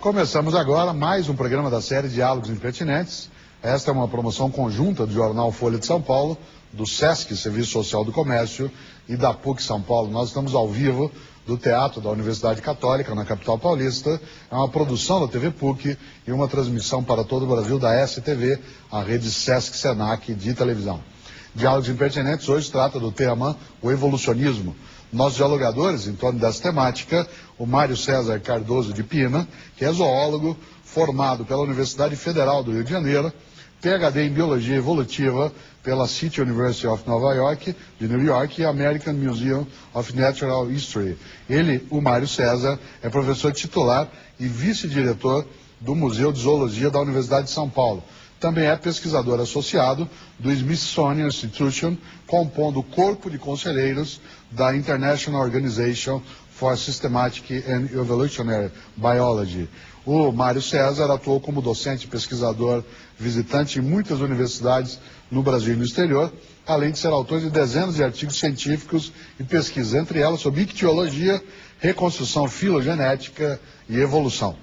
Começamos agora mais um programa da série Diálogos Impertinentes. Esta é uma promoção conjunta do jornal Folha de São Paulo, do SESC, Serviço Social do Comércio, e da PUC São Paulo. Nós estamos ao vivo do Teatro da Universidade Católica, na capital paulista. É uma produção da TV PUC e uma transmissão para todo o Brasil da STV, a rede SESC-SENAC de televisão. Diálogos Impertinentes hoje trata do tema o evolucionismo. Nossos dialogadores, em torno dessa temática, o Mário César Cardoso de Pina, que é zoólogo, formado pela Universidade Federal do Rio de Janeiro, PhD em Biologia Evolutiva pela City University of New York e American Museum of Natural History. Ele, o Mário César, é professor titular e vice-diretor do Museu de Zoologia da Universidade de São Paulo. Também é pesquisador associado do Smithsonian Institution, compondo o corpo de conselheiros da International Organization for Systematic and Evolutionary Biology. O Mário César atuou como docente e pesquisador visitante em muitas universidades no Brasil e no exterior, além de ser autor de dezenas de artigos científicos e pesquisas, entre elas sobre ictiologia, reconstrução filogenética e evolução.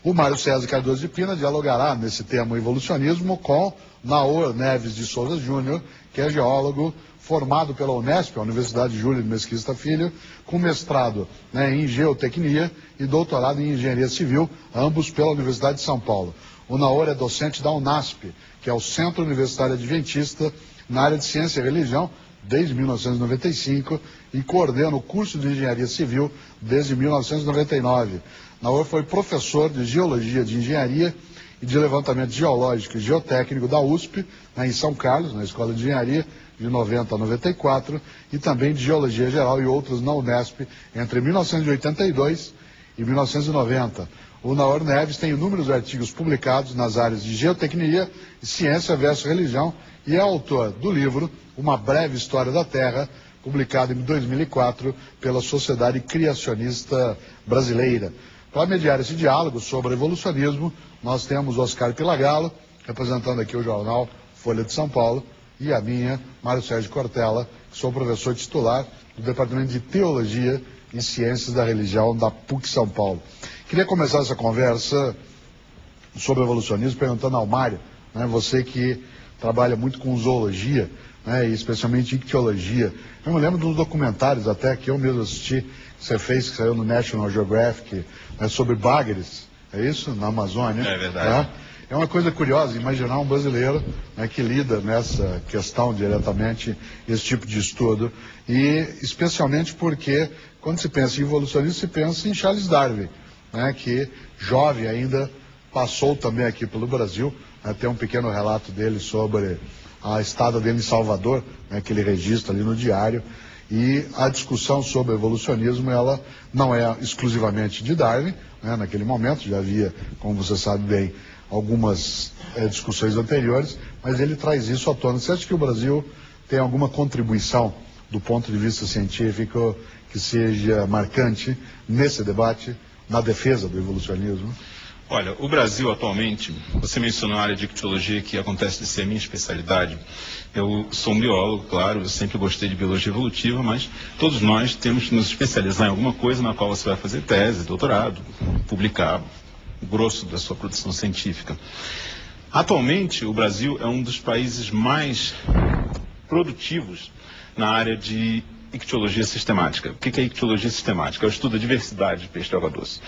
O Mário César Cardoso de Pina dialogará nesse tema evolucionismo com Naor Neves de Souza Júnior, que é geólogo formado pela Unesp, a Universidade Júlio de Mesquita Filho, com mestrado em geotecnia e doutorado em engenharia civil, ambos pela Universidade de São Paulo. O Naor é docente da UNASP, que é o Centro Universitário Adventista na área de ciência e religião, desde 1995, e coordena o curso de engenharia civil desde 1999. Naor foi professor de geologia de engenharia e de levantamento geológico e geotécnico da USP, em São Carlos, na Escola de Engenharia, de 90 a 94, e também de geologia geral e outros na Unesp, entre 1982 e 1990. O Naor Neves tem inúmeros artigos publicados nas áreas de geotecnia e ciência versus religião e é autor do livro Uma Breve História da Terra, publicado em 2004 pela Sociedade Criacionista Brasileira. Para mediar esse diálogo sobre evolucionismo, nós temos Oscar Pilagalo, representando aqui o jornal Folha de São Paulo, e a minha, Mário Sérgio Cortella, que sou professor titular do Departamento de Teologia e Ciências da Religião da PUC São Paulo. Queria começar essa conversa sobre evolucionismo perguntando ao Mário, você que trabalha muito com zoologia, e especialmente ictiologia. Eu me lembro de uns documentários até que eu mesmo assisti, que você fez, que saiu no National Geographic, sobre bagres, é isso? Na Amazônia. É verdade. É uma coisa curiosa imaginar um brasileiro que lida nessa questão diretamente, esse tipo de estudo, e especialmente porque quando se pensa em evolucionismo, se pensa em Charles Darwin, que jovem ainda passou também aqui pelo Brasil, tem um pequeno relato dele sobre a estada dele em Salvador, que ele registra ali no diário, e a discussão sobre evolucionismo, ela não é exclusivamente de Darwin, naquele momento já havia, como você sabe bem, algumas discussões anteriores, mas ele traz isso à tona. Você acha que o Brasil tem alguma contribuição do ponto de vista científico que seja marcante nesse debate, na defesa do evolucionismo? Olha, o Brasil atualmente, você mencionou a área de ictiologia, que acontece de ser a minha especialidade. Eu sou um biólogo, claro, eu sempre gostei de biologia evolutiva, mas todos nós temos que nos especializar em alguma coisa na qual você vai fazer tese, doutorado, publicar o grosso da sua produção científica. Atualmente, o Brasil é um dos países mais produtivos na área de ictiologia sistemática. O que é ictiologia sistemática? É o estudo da diversidade de peixe de água doce.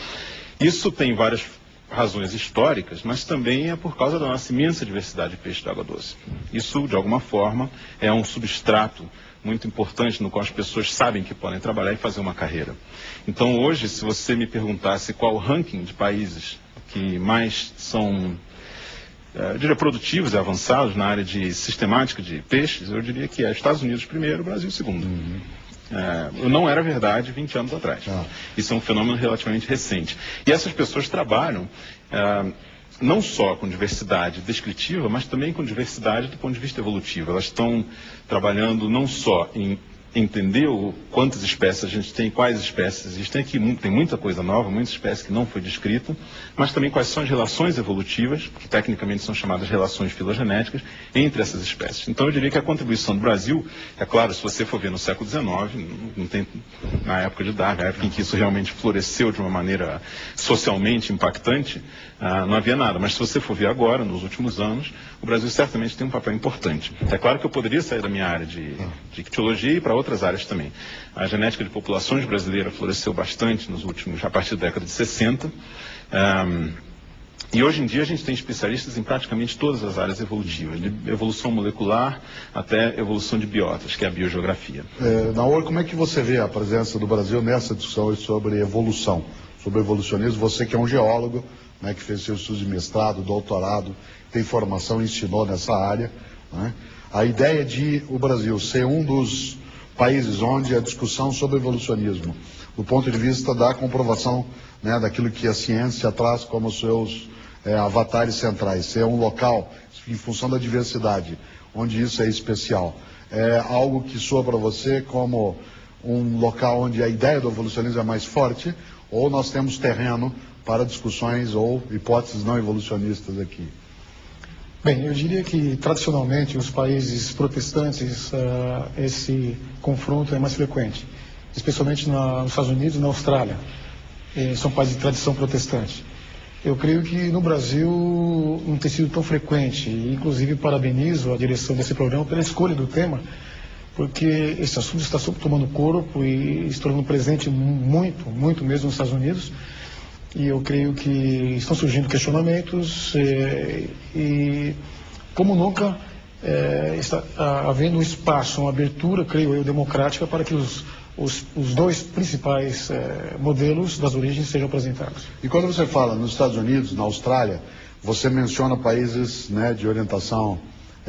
Isso tem várias razões históricas, mas também é por causa da nossa imensa diversidade de peixe de água doce. Isso, de alguma forma, é um substrato muito importante no qual as pessoas sabem que podem trabalhar e fazer uma carreira. Então, hoje, se você me perguntasse qual o ranking de países que mais são, produtivos e avançados na área de sistemática de peixes, eu diria que é Estados Unidos primeiro, Brasil segundo. Não era verdade 20 anos atrás. Isso é um fenômeno relativamente recente. E essas pessoas trabalham não só com diversidade descritiva, mas também com diversidade do ponto de vista evolutivo. Elas estão trabalhando não só em entender quantas espécies a gente tem, quais espécies existem, aqui tem muita coisa nova, muitas espécies que não foi descrita, mas também quais são as relações evolutivas, que tecnicamente são chamadas relações filogenéticas, entre essas espécies. Então eu diria que a contribuição do Brasil, é claro, se você for ver no século XIX, não tem, na época de Darwin, a época em que isso realmente floresceu de uma maneira socialmente impactante, não havia nada. Mas se você for ver agora, nos últimos anos, o Brasil certamente tem um papel importante. É claro que eu poderia sair da minha área de ictiologia e para outras áreas também. A genética de populações brasileira floresceu bastante a partir da década de 60. E hoje em dia a gente tem especialistas em praticamente todas as áreas evolutivas, de evolução molecular até evolução de biotas, que é a biogeografia. Naor, como é que você vê a presença do Brasil nessa discussão sobre evolução, sobre evolucionismo? Você que é um geólogo, né, que fez seus estudos de mestrado, doutorado, tem formação e ensinou nessa área, né? A ideia de o Brasil ser um dos países onde a discussão sobre evolucionismo, do ponto de vista da comprovação, né, daquilo que a ciência traz como seus avatares centrais, ser um local, em função da diversidade, onde isso é especial, é algo que soa para você como um local onde a ideia do evolucionismo é mais forte, ou nós temos terreno para discussões ou hipóteses não evolucionistas aqui? Bem, eu diria que tradicionalmente os países protestantes, esse confronto é mais frequente, especialmente nos Estados Unidos e na Austrália. São países de tradição protestante. Eu creio que no Brasil não tem sido tão frequente, e inclusive parabenizo a direção desse programa pela escolha do tema, porque esse assunto está tomando corpo e se tornando presente muito, muito mesmo nos Estados Unidos. E eu creio que estão surgindo questionamentos e como nunca, está havendo um espaço, uma abertura, creio eu, democrática para que os dois principais modelos das origens sejam apresentados. E quando você fala nos Estados Unidos, na Austrália, você menciona países, né, de orientação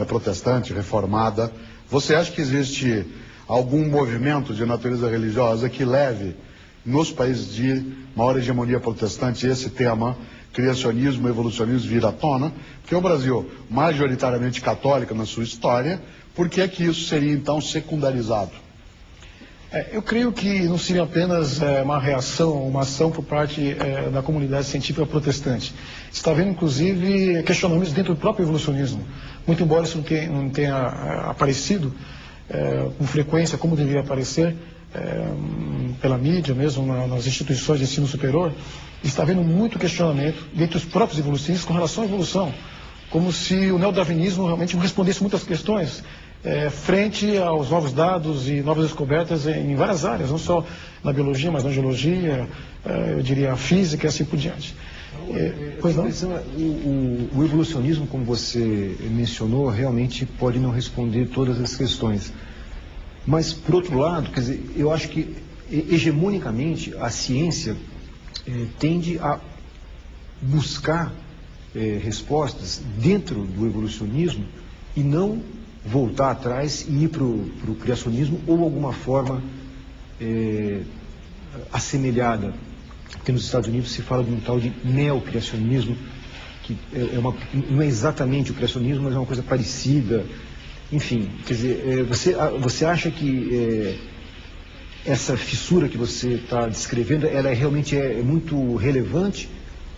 protestante, reformada. Você acha que existe algum movimento de natureza religiosa que leve nos países de maior hegemonia protestante esse tema, criacionismo, evolucionismo, vir à tona? Porque o Brasil, majoritariamente católico na sua história, por que é que isso seria então secundarizado? Eu creio que não seria apenas uma reação, uma ação por parte da comunidade científica protestante. Está havendo, inclusive, questionamentos dentro do próprio evolucionismo. Muito embora isso não tenha aparecido com frequência como deveria aparecer, pela mídia mesmo, nas instituições de ensino superior, está havendo muito questionamento dentre os próprios evolucionistas com relação à evolução, como se o neodarwinismo realmente não respondesse muitas questões frente aos novos dados e novas descobertas em várias áreas, não só na biologia, mas na geologia, eu diria a física e assim por diante. Pois não? O evolucionismo, como você mencionou, realmente pode não responder todas as questões. Mas, por outro lado, quer dizer, eu acho que, hegemonicamente, a ciência tende a buscar respostas dentro do evolucionismo e não voltar atrás e ir para o criacionismo ou alguma forma assemelhada. Porque nos Estados Unidos se fala de um tal de neocriacionismo, que não é exatamente o criacionismo, mas é uma coisa parecida. Enfim, quer dizer, você acha que essa fissura que você está descrevendo, ela realmente é muito relevante,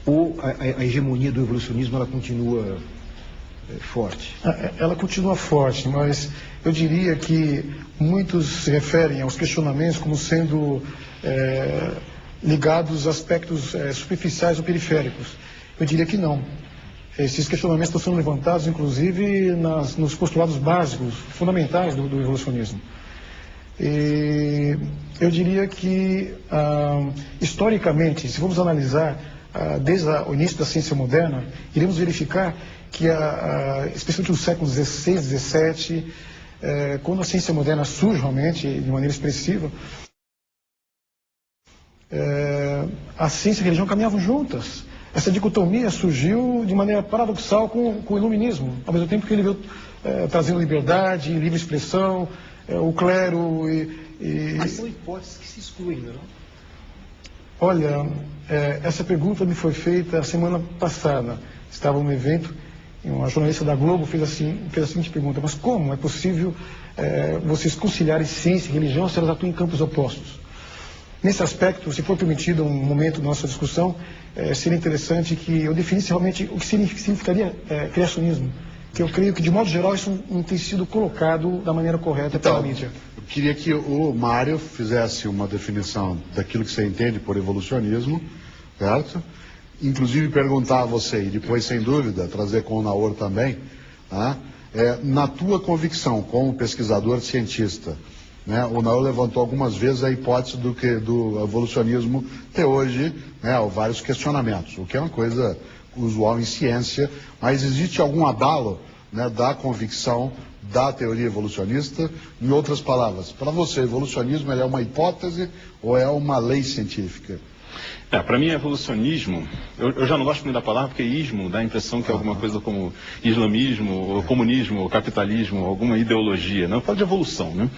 ou a hegemonia do evolucionismo ela continua forte? Ela continua forte, mas eu diria que muitos se referem aos questionamentos como sendo ligados a aspectos superficiais ou periféricos. Eu diria que não. Esses questionamentos estão sendo levantados, inclusive, nos postulados básicos, fundamentais do evolucionismo. E eu diria que, historicamente, se formos analisar desde o início da ciência moderna, iremos verificar que, especialmente nos séculos XVI, XVII, quando a ciência moderna surge realmente de maneira expressiva, a ciência e a religião caminhavam juntas. Essa dicotomia surgiu de maneira paradoxal com o iluminismo, ao mesmo tempo que ele veio trazendo liberdade, livre expressão, o clero Mas são hipóteses que se excluem, não? Olha, essa pergunta me foi feita a semana passada. Estava num evento Uma jornalista da Globo fez a seguinte pergunta: mas como é possível vocês conciliarem ciência e religião se elas atuam em campos opostos? Nesse aspecto, se for permitido um momento da nossa discussão, seria interessante que eu definisse realmente o que significaria criacionismo, que eu creio que, de modo geral, isso não tem sido colocado da maneira correta pela mídia. Eu queria que o Mário fizesse uma definição daquilo que você entende por evolucionismo, certo? Inclusive perguntar a você, e depois, sem dúvida, trazer com o Naor também, tá? Na tua convicção como pesquisador cientista, né, o Naor levantou algumas vezes a hipótese do evolucionismo ter hoje, né, vários questionamentos, o que é uma coisa usual em ciência, mas existe algum abalo, né, da convicção da teoria evolucionista? Em outras palavras, para você, evolucionismo é uma hipótese ou é uma lei científica? Para mim, evolucionismo, eu já não gosto muito da palavra, porque ismo dá a impressão que é alguma coisa como islamismo, ou comunismo, ou capitalismo, alguma ideologia. Não, eu falo de evolução, né?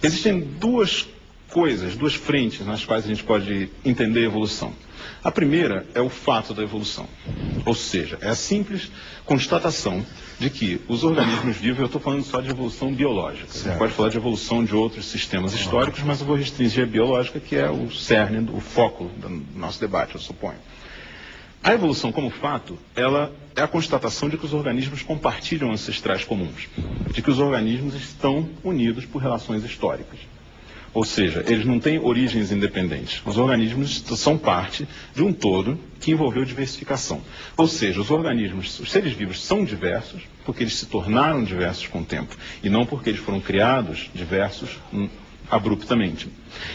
Existem duas coisas, duas frentes nas quais a gente pode entender a evolução. A primeira é o fato da evolução, ou seja, é a simples constatação de que os organismos vivos, eu estou falando só de evolução biológica, a gente pode falar de evolução de outros sistemas históricos, mas eu vou restringir a biológica, que é o cerne, o foco do nosso debate, eu suponho. A evolução como fato, ela é a constatação de que os organismos compartilham ancestrais comuns, de que os organismos estão unidos por relações históricas. Ou seja, eles não têm origens independentes. Os organismos são parte de um todo que envolveu diversificação. Ou seja, os organismos, os seres vivos são diversos porque eles se tornaram diversos com o tempo e não porque eles foram criados diversos abruptamente.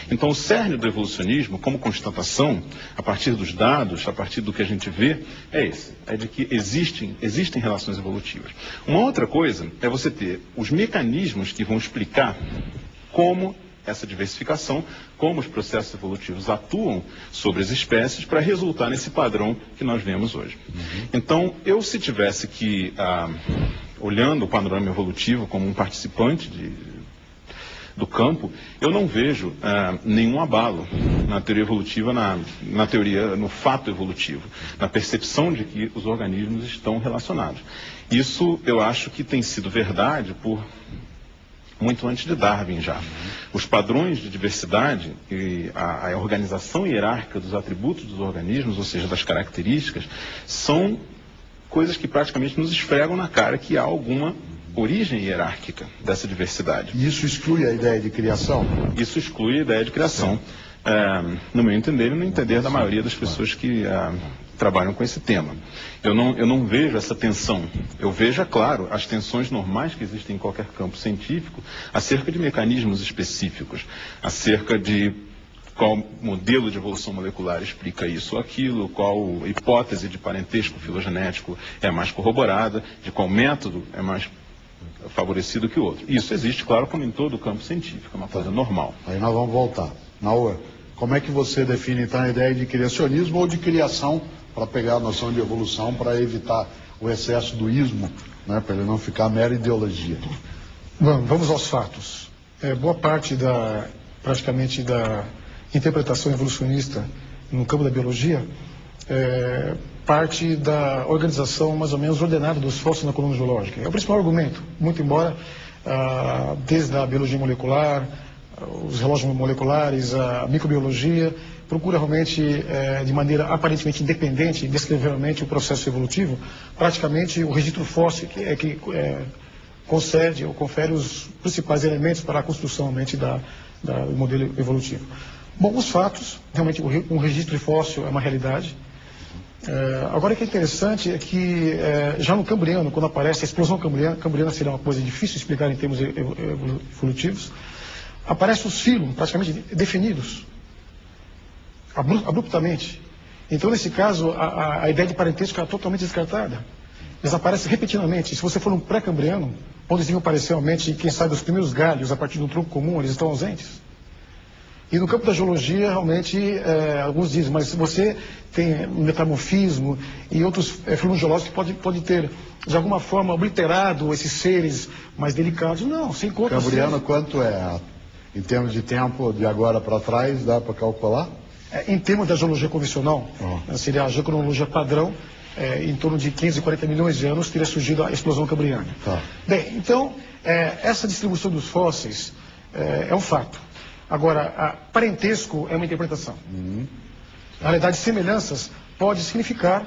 Então, o cerne do evolucionismo, como constatação, a partir dos dados, a partir do que a gente vê, é esse. É de que existem relações evolutivas. Uma outra coisa é você ter os mecanismos que vão explicar como essa diversificação, como os processos evolutivos atuam sobre as espécies para resultar nesse padrão que nós vemos hoje. Então, eu se tivesse que, olhando o panorama evolutivo como um participante do campo, eu não vejo nenhum abalo na teoria evolutiva, no fato evolutivo, na percepção de que os organismos estão relacionados. Isso eu acho que tem sido verdade muito antes de Darwin já. Os padrões de diversidade e a organização hierárquica dos atributos dos organismos, ou seja, das características, são coisas que praticamente nos esfregam na cara que há alguma origem hierárquica dessa diversidade. E isso exclui a ideia de criação? Isso exclui a ideia de criação, no meu entender e no entender da maioria das pessoas que trabalham com esse tema. Eu não vejo essa tensão. Eu vejo, é claro, as tensões normais que existem em qualquer campo científico acerca de mecanismos específicos, acerca de qual modelo de evolução molecular explica isso ou aquilo, qual hipótese de parentesco filogenético é mais corroborada, de qual método é mais favorecido que o outro. Isso existe, claro, como em todo o campo científico, é uma coisa normal. Aí nós vamos voltar. Naor, como é que você define então a ideia de criacionismo ou de criação, para pegar a noção de evolução, para evitar o excesso do ismo, né, para ele não ficar mera ideologia? Vamos aos fatos. Boa parte praticamente da interpretação evolucionista no campo da biologia parte da organização mais ou menos ordenada dos fósseis na coluna geológica. É o principal argumento, muito embora desde a biologia molecular, os relógios moleculares, a microbiologia, procura realmente, de maneira aparentemente independente, descrever realmente o processo evolutivo. Praticamente o registro fóssil que concede ou confere os principais elementos para a construção realmente do modelo evolutivo. Bom, os fatos, realmente um registro fóssil é uma realidade. Agora, o que é interessante é que já no Cambriano, quando aparece a explosão cambriana seria uma coisa difícil de explicar em termos evolutivos, aparecem os filos praticamente definidos, abruptamente. Então, nesse caso, a ideia de parentesco é totalmente descartada. Eles aparecem repetidamente. Se você for um pré-cambriano, onde deviam aparecer realmente, quem sabe, os primeiros galhos a partir de um tronco comum, eles estão ausentes. E no campo da geologia, realmente, alguns dizem, mas você tem metamorfismo e outros fenômenos geológicos que pode ter, de alguma forma, obliterado esses seres mais delicados. Não, você encontra... Cambriano, quanto é? Em termos de tempo, de agora para trás, dá para calcular? Em termos da geologia convencional, seria a geocronologia padrão, em torno de 540 milhões de anos, teria surgido a explosão cambriana. Tá. Bem, então, essa distribuição dos fósseis é um fato. Agora, parentesco é uma interpretação. Na realidade, semelhanças pode significar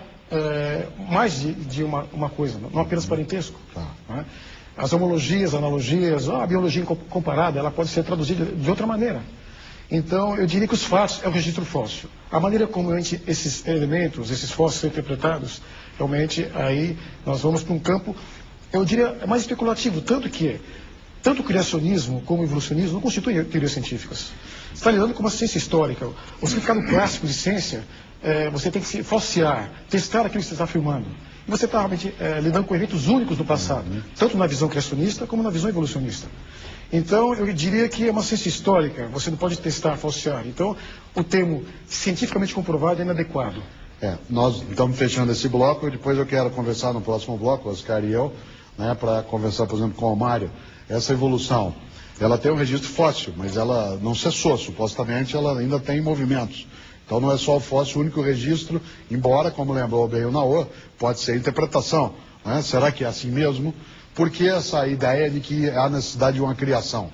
mais de uma coisa, não apenas parentesco. Tá. Né? As homologias, analogias, a biologia comparada, ela pode ser traduzida de outra maneira. Então, eu diria que os fatos é o registro fóssil. A maneira como esses elementos, esses fósseis são interpretados, realmente, aí nós vamos para um campo, eu diria, mais especulativo, tanto o criacionismo como o evolucionismo não constituem teorias científicas. Você está lidando com uma ciência histórica. O significado clássico de ciência, você tem que se falsear, testar aquilo que você está afirmando. E você está realmente lidando com eventos únicos do passado, tanto na visão criacionista como na visão evolucionista. Então, eu diria que é uma ciência histórica, você não pode testar, falsear. Então, o termo cientificamente comprovado é inadequado. Nós estamos fechando esse bloco e depois eu quero conversar no próximo bloco, Oscar e eu, né, para conversar, por exemplo, com o Mário. Essa evolução, ela tem um registro fóssil, mas ela não cessou, supostamente ela ainda tem movimentos. Então não é só o fóssil o único registro, embora, como lembrou bem o Naor, pode ser interpretação. Né? Será que é assim mesmo? Por que essa ideia de que há necessidade de uma criação?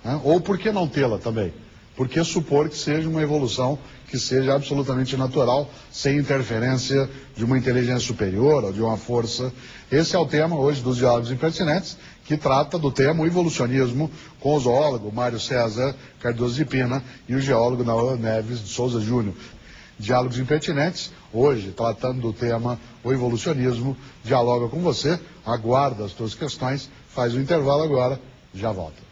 Né? Ou por que não tê-la também? Por que supor que seja uma evolução que seja absolutamente natural, sem interferência de uma inteligência superior ou de uma força? Esse é o tema hoje dos Diálogos Impertinentes, que trata do tema o evolucionismo, com o zoólogo Mário César Cardoso de Pina e o geólogo Naor Neves de Souza Júnior. Diálogos Impertinentes, hoje tratando do tema o evolucionismo, dialoga com você, aguarda as suas questões, faz o intervalo agora, já volta.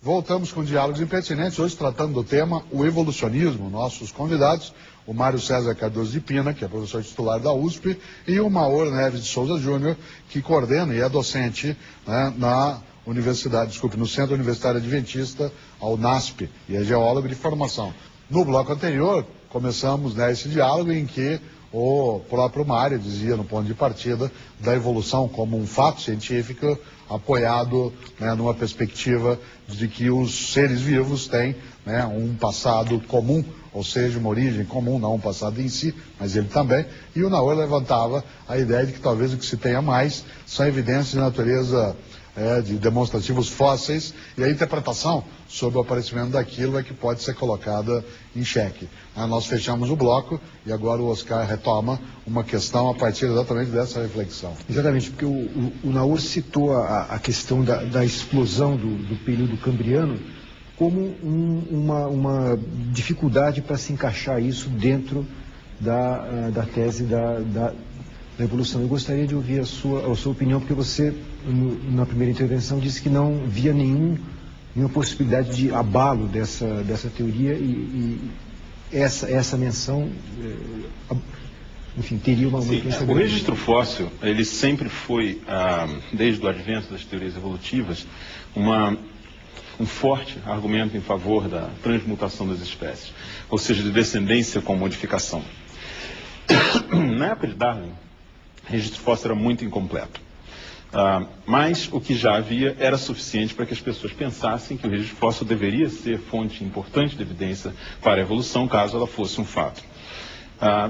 Voltamos com Diálogos Impertinentes, hoje tratando do tema o evolucionismo. Nossos convidados, o Mário César Cardoso de Pina, que é professor titular da USP, e o Naor Neves de Souza Júnior, que coordena e é docente, né, no Centro Universitário Adventista, a UNASP, e é geólogo de formação. No bloco anterior, começamos esse diálogo em que o próprio Mário dizia, no ponto de partida, da evolução como um fato científico apoiado, né, numa perspectiva de que os seres vivos têm, né, um passado comum, ou seja, uma origem comum, não um passado em si, mas ele também. E o Naor levantava a ideia de que talvez o que se tenha mais são evidências de natureza de demonstrativos fósseis, e a interpretação sobre o aparecimento daquilo é que pode ser colocada em xeque. Nós fechamos o bloco e agora o Oscar retoma uma questão a partir exatamente dessa reflexão. Exatamente, porque o Naor citou a questão da explosão do período cambriano como uma dificuldade para se encaixar isso dentro da tese da evolução. Eu gostaria de ouvir a sua opinião, porque você, na primeira intervenção, disse que não via nenhuma possibilidade de abalo dessa teoria e essa menção, enfim, teria uma influência. O registro fóssil, ele sempre foi, desde o advento das teorias evolutivas, um forte argumento em favor da transmutação das espécies, ou seja, de descendência com modificação. Na época de Darwin, o registro fóssil era muito incompleto. Mas o que já havia era suficiente para que as pessoas pensassem que o registro fóssil deveria ser fonte importante de evidência para a evolução, caso ela fosse um fato.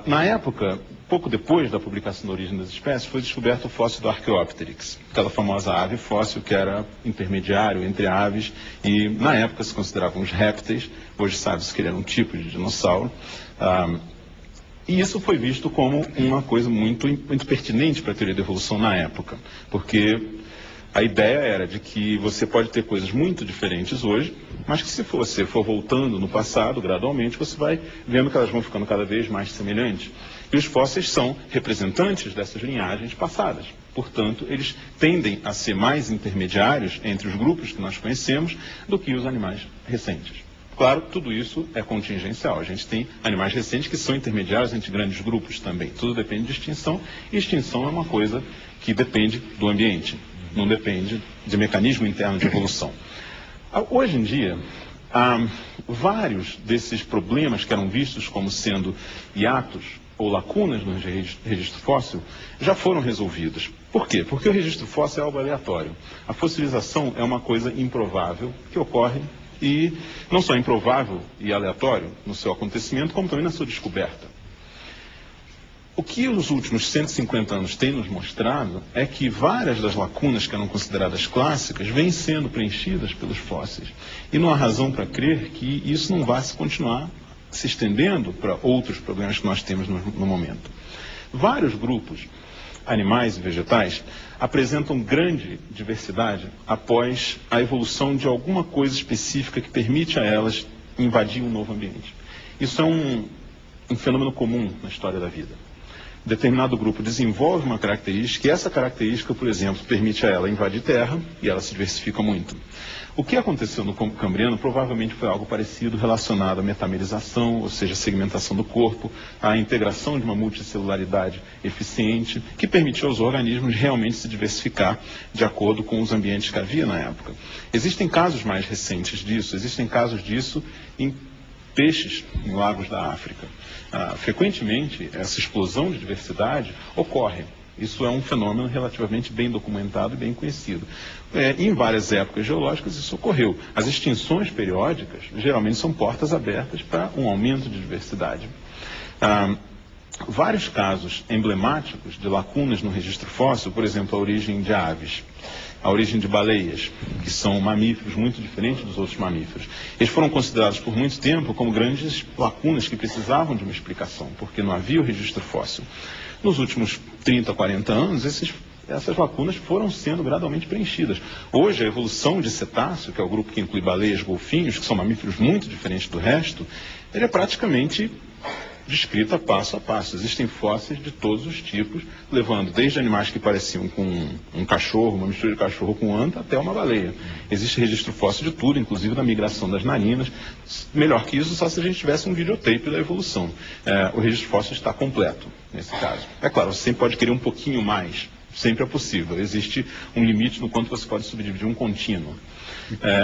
Na época, pouco depois da publicação da Origem das Espécies, foi descoberto o fóssil do Archaeopteryx, aquela famosa ave fóssil que era intermediário entre aves e, na época, se consideravam os répteis. Hoje sabe-se que ele era um tipo de dinossauro. E isso foi visto como uma coisa muito pertinente para a teoria da evolução na época, porque a ideia era de que você pode ter coisas muito diferentes hoje, mas que se você for voltando no passado, gradualmente, você vai vendo que elas vão ficando cada vez mais semelhantes. E os fósseis são representantes dessas linhagens passadas. Portanto, eles tendem a ser mais intermediários entre os grupos que nós conhecemos do que os animais recentes. Claro, tudo isso é contingencial. A gente tem animais recentes que são intermediários entre grandes grupos também. Tudo depende de extinção, e extinção é uma coisa que depende do ambiente, não depende de mecanismo interno de evolução. Hoje em dia, vários desses problemas que eram vistos como sendo hiatos ou lacunas no registro fóssil já foram resolvidos. Por quê? Porque o registro fóssil é algo aleatório. A fossilização é uma coisa improvável que ocorre, e não só improvável e aleatório no seu acontecimento, como também na sua descoberta. O que os últimos 150 anos têm nos mostrado é que várias das lacunas que eram consideradas clássicas vêm sendo preenchidas pelos fósseis. E não há razão para crer que isso não vá se continuar se estendendo para outros problemas que nós temos no momento. Vários grupos, animais e vegetais, apresentam grande diversidade após a evolução de alguma coisa específica que permite a elas invadir um novo ambiente. Isso é um fenômeno comum na história da vida. Determinado grupo desenvolve uma característica e essa característica, por exemplo, permite a ela invadir terra e ela se diversifica muito. O que aconteceu no Cambriano provavelmente foi algo parecido relacionado à metamerização, ou seja, a segmentação do corpo, à integração de uma multicelularidade eficiente, que permitiu aos organismos realmente se diversificar de acordo com os ambientes que havia na época. Existem casos mais recentes disso, existem casos disso em peixes em lagos da África. Frequentemente, essa explosão de diversidade ocorre. Isso é um fenômeno relativamente bem documentado e bem conhecido. Em várias épocas geológicas isso ocorreu. As extinções periódicas geralmente são portas abertas para um aumento de diversidade. Vários casos emblemáticos de lacunas no registro fóssil, por exemplo, a origem de aves, a origem de baleias, que são mamíferos muito diferentes dos outros mamíferos. Eles foram considerados por muito tempo como grandes lacunas que precisavam de uma explicação, porque não havia o registro fóssil. Nos últimos 30, 40 anos, essas lacunas foram sendo gradualmente preenchidas. Hoje, a evolução de cetáceo, que é o grupo que inclui baleias, golfinhos, que são mamíferos muito diferentes do resto, ele é praticamente descrita passo a passo. Existem fósseis de todos os tipos, levando desde animais que pareciam com um cachorro, uma mistura de cachorro com anta, até uma baleia. Existe registro fóssil de tudo, inclusive da migração das narinas. Melhor que isso, só se a gente tivesse um videotape da evolução. O registro fóssil está completo, nesse caso. É claro, você sempre pode querer um pouquinho mais. Sempre é possível. Existe um limite no quanto você pode subdividir um contínuo.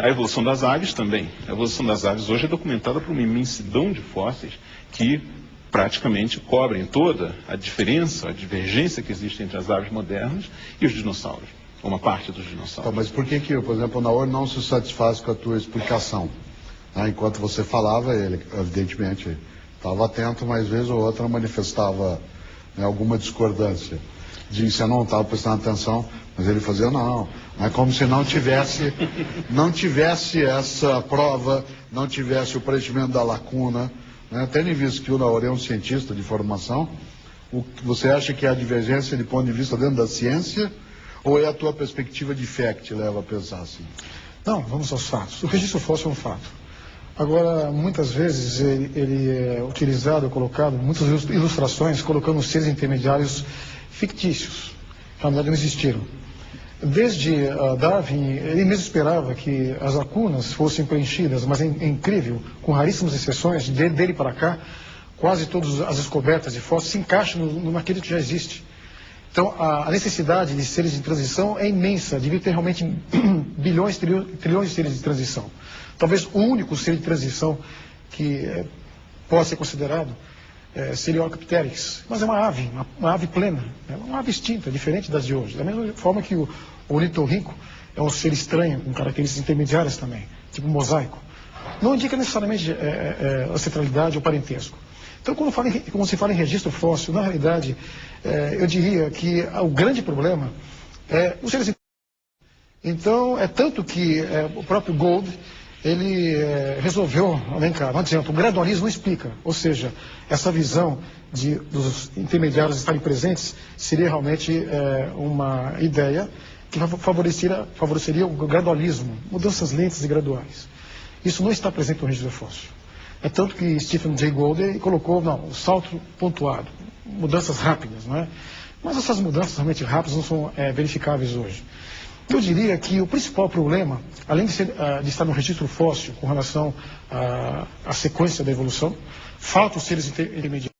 A evolução das aves também. A evolução das aves hoje é documentada por uma imensidão de fósseis que praticamente cobrem toda a diferença, a divergência que existe entre as aves modernas e os dinossauros, uma parte dos dinossauros. Então, mas por que, por exemplo, o Naor não se satisfaz com a tua explicação? Enquanto você falava, ele, evidentemente, estava atento, mas vez ou outra manifestava alguma discordância. Disse, eu não estava prestando atenção, mas ele fazia, não. É como se não tivesse essa prova, não tivesse o preenchimento da lacuna. Tendo em vista que o Naor é um cientista de formação, você acha que há divergência de ponto de vista dentro da ciência, ou é a tua perspectiva de fé que te leva a pensar assim? Não, vamos aos fatos. O registro fóssil é um fato. Agora, muitas vezes ele é utilizado, colocado, muitas ilustrações, colocando seres intermediários fictícios, que na verdade não existiram. Desde Darwin, ele mesmo esperava que as lacunas fossem preenchidas, mas é incrível, com raríssimas exceções, dele para cá, quase todas as descobertas de fósseis se encaixam naquilo que já existe. Então, a necessidade de seres de transição é imensa, devia ter realmente bilhões, trilhões de seres de transição. Talvez o único ser de transição que pode ser considerado seria o Archaeopteryx, mas é uma ave plena, é uma ave extinta, diferente das de hoje. Da mesma forma que o ornitorrinco é um ser estranho, com características intermediárias também, tipo um mosaico. Não indica necessariamente ancestralidade ou parentesco. Então, quando se fala em registro fóssil, na realidade, eu diria que o grande problema é os seres. Então, é tanto que o próprio Gould, ele resolveu, não adianta, o gradualismo não explica, ou seja, essa visão dos intermediários estarem presentes seria realmente uma ideia que favoreceria o gradualismo, mudanças lentas e graduais. Isso não está presente no registro fóssil. É tanto que Stephen Jay Gould colocou, o salto pontuado, mudanças rápidas, não é? Mas essas mudanças realmente rápidas não são verificáveis hoje. Eu diria que o principal problema, além de estar no registro fóssil com relação à sequência da evolução, falta os seres intermediários.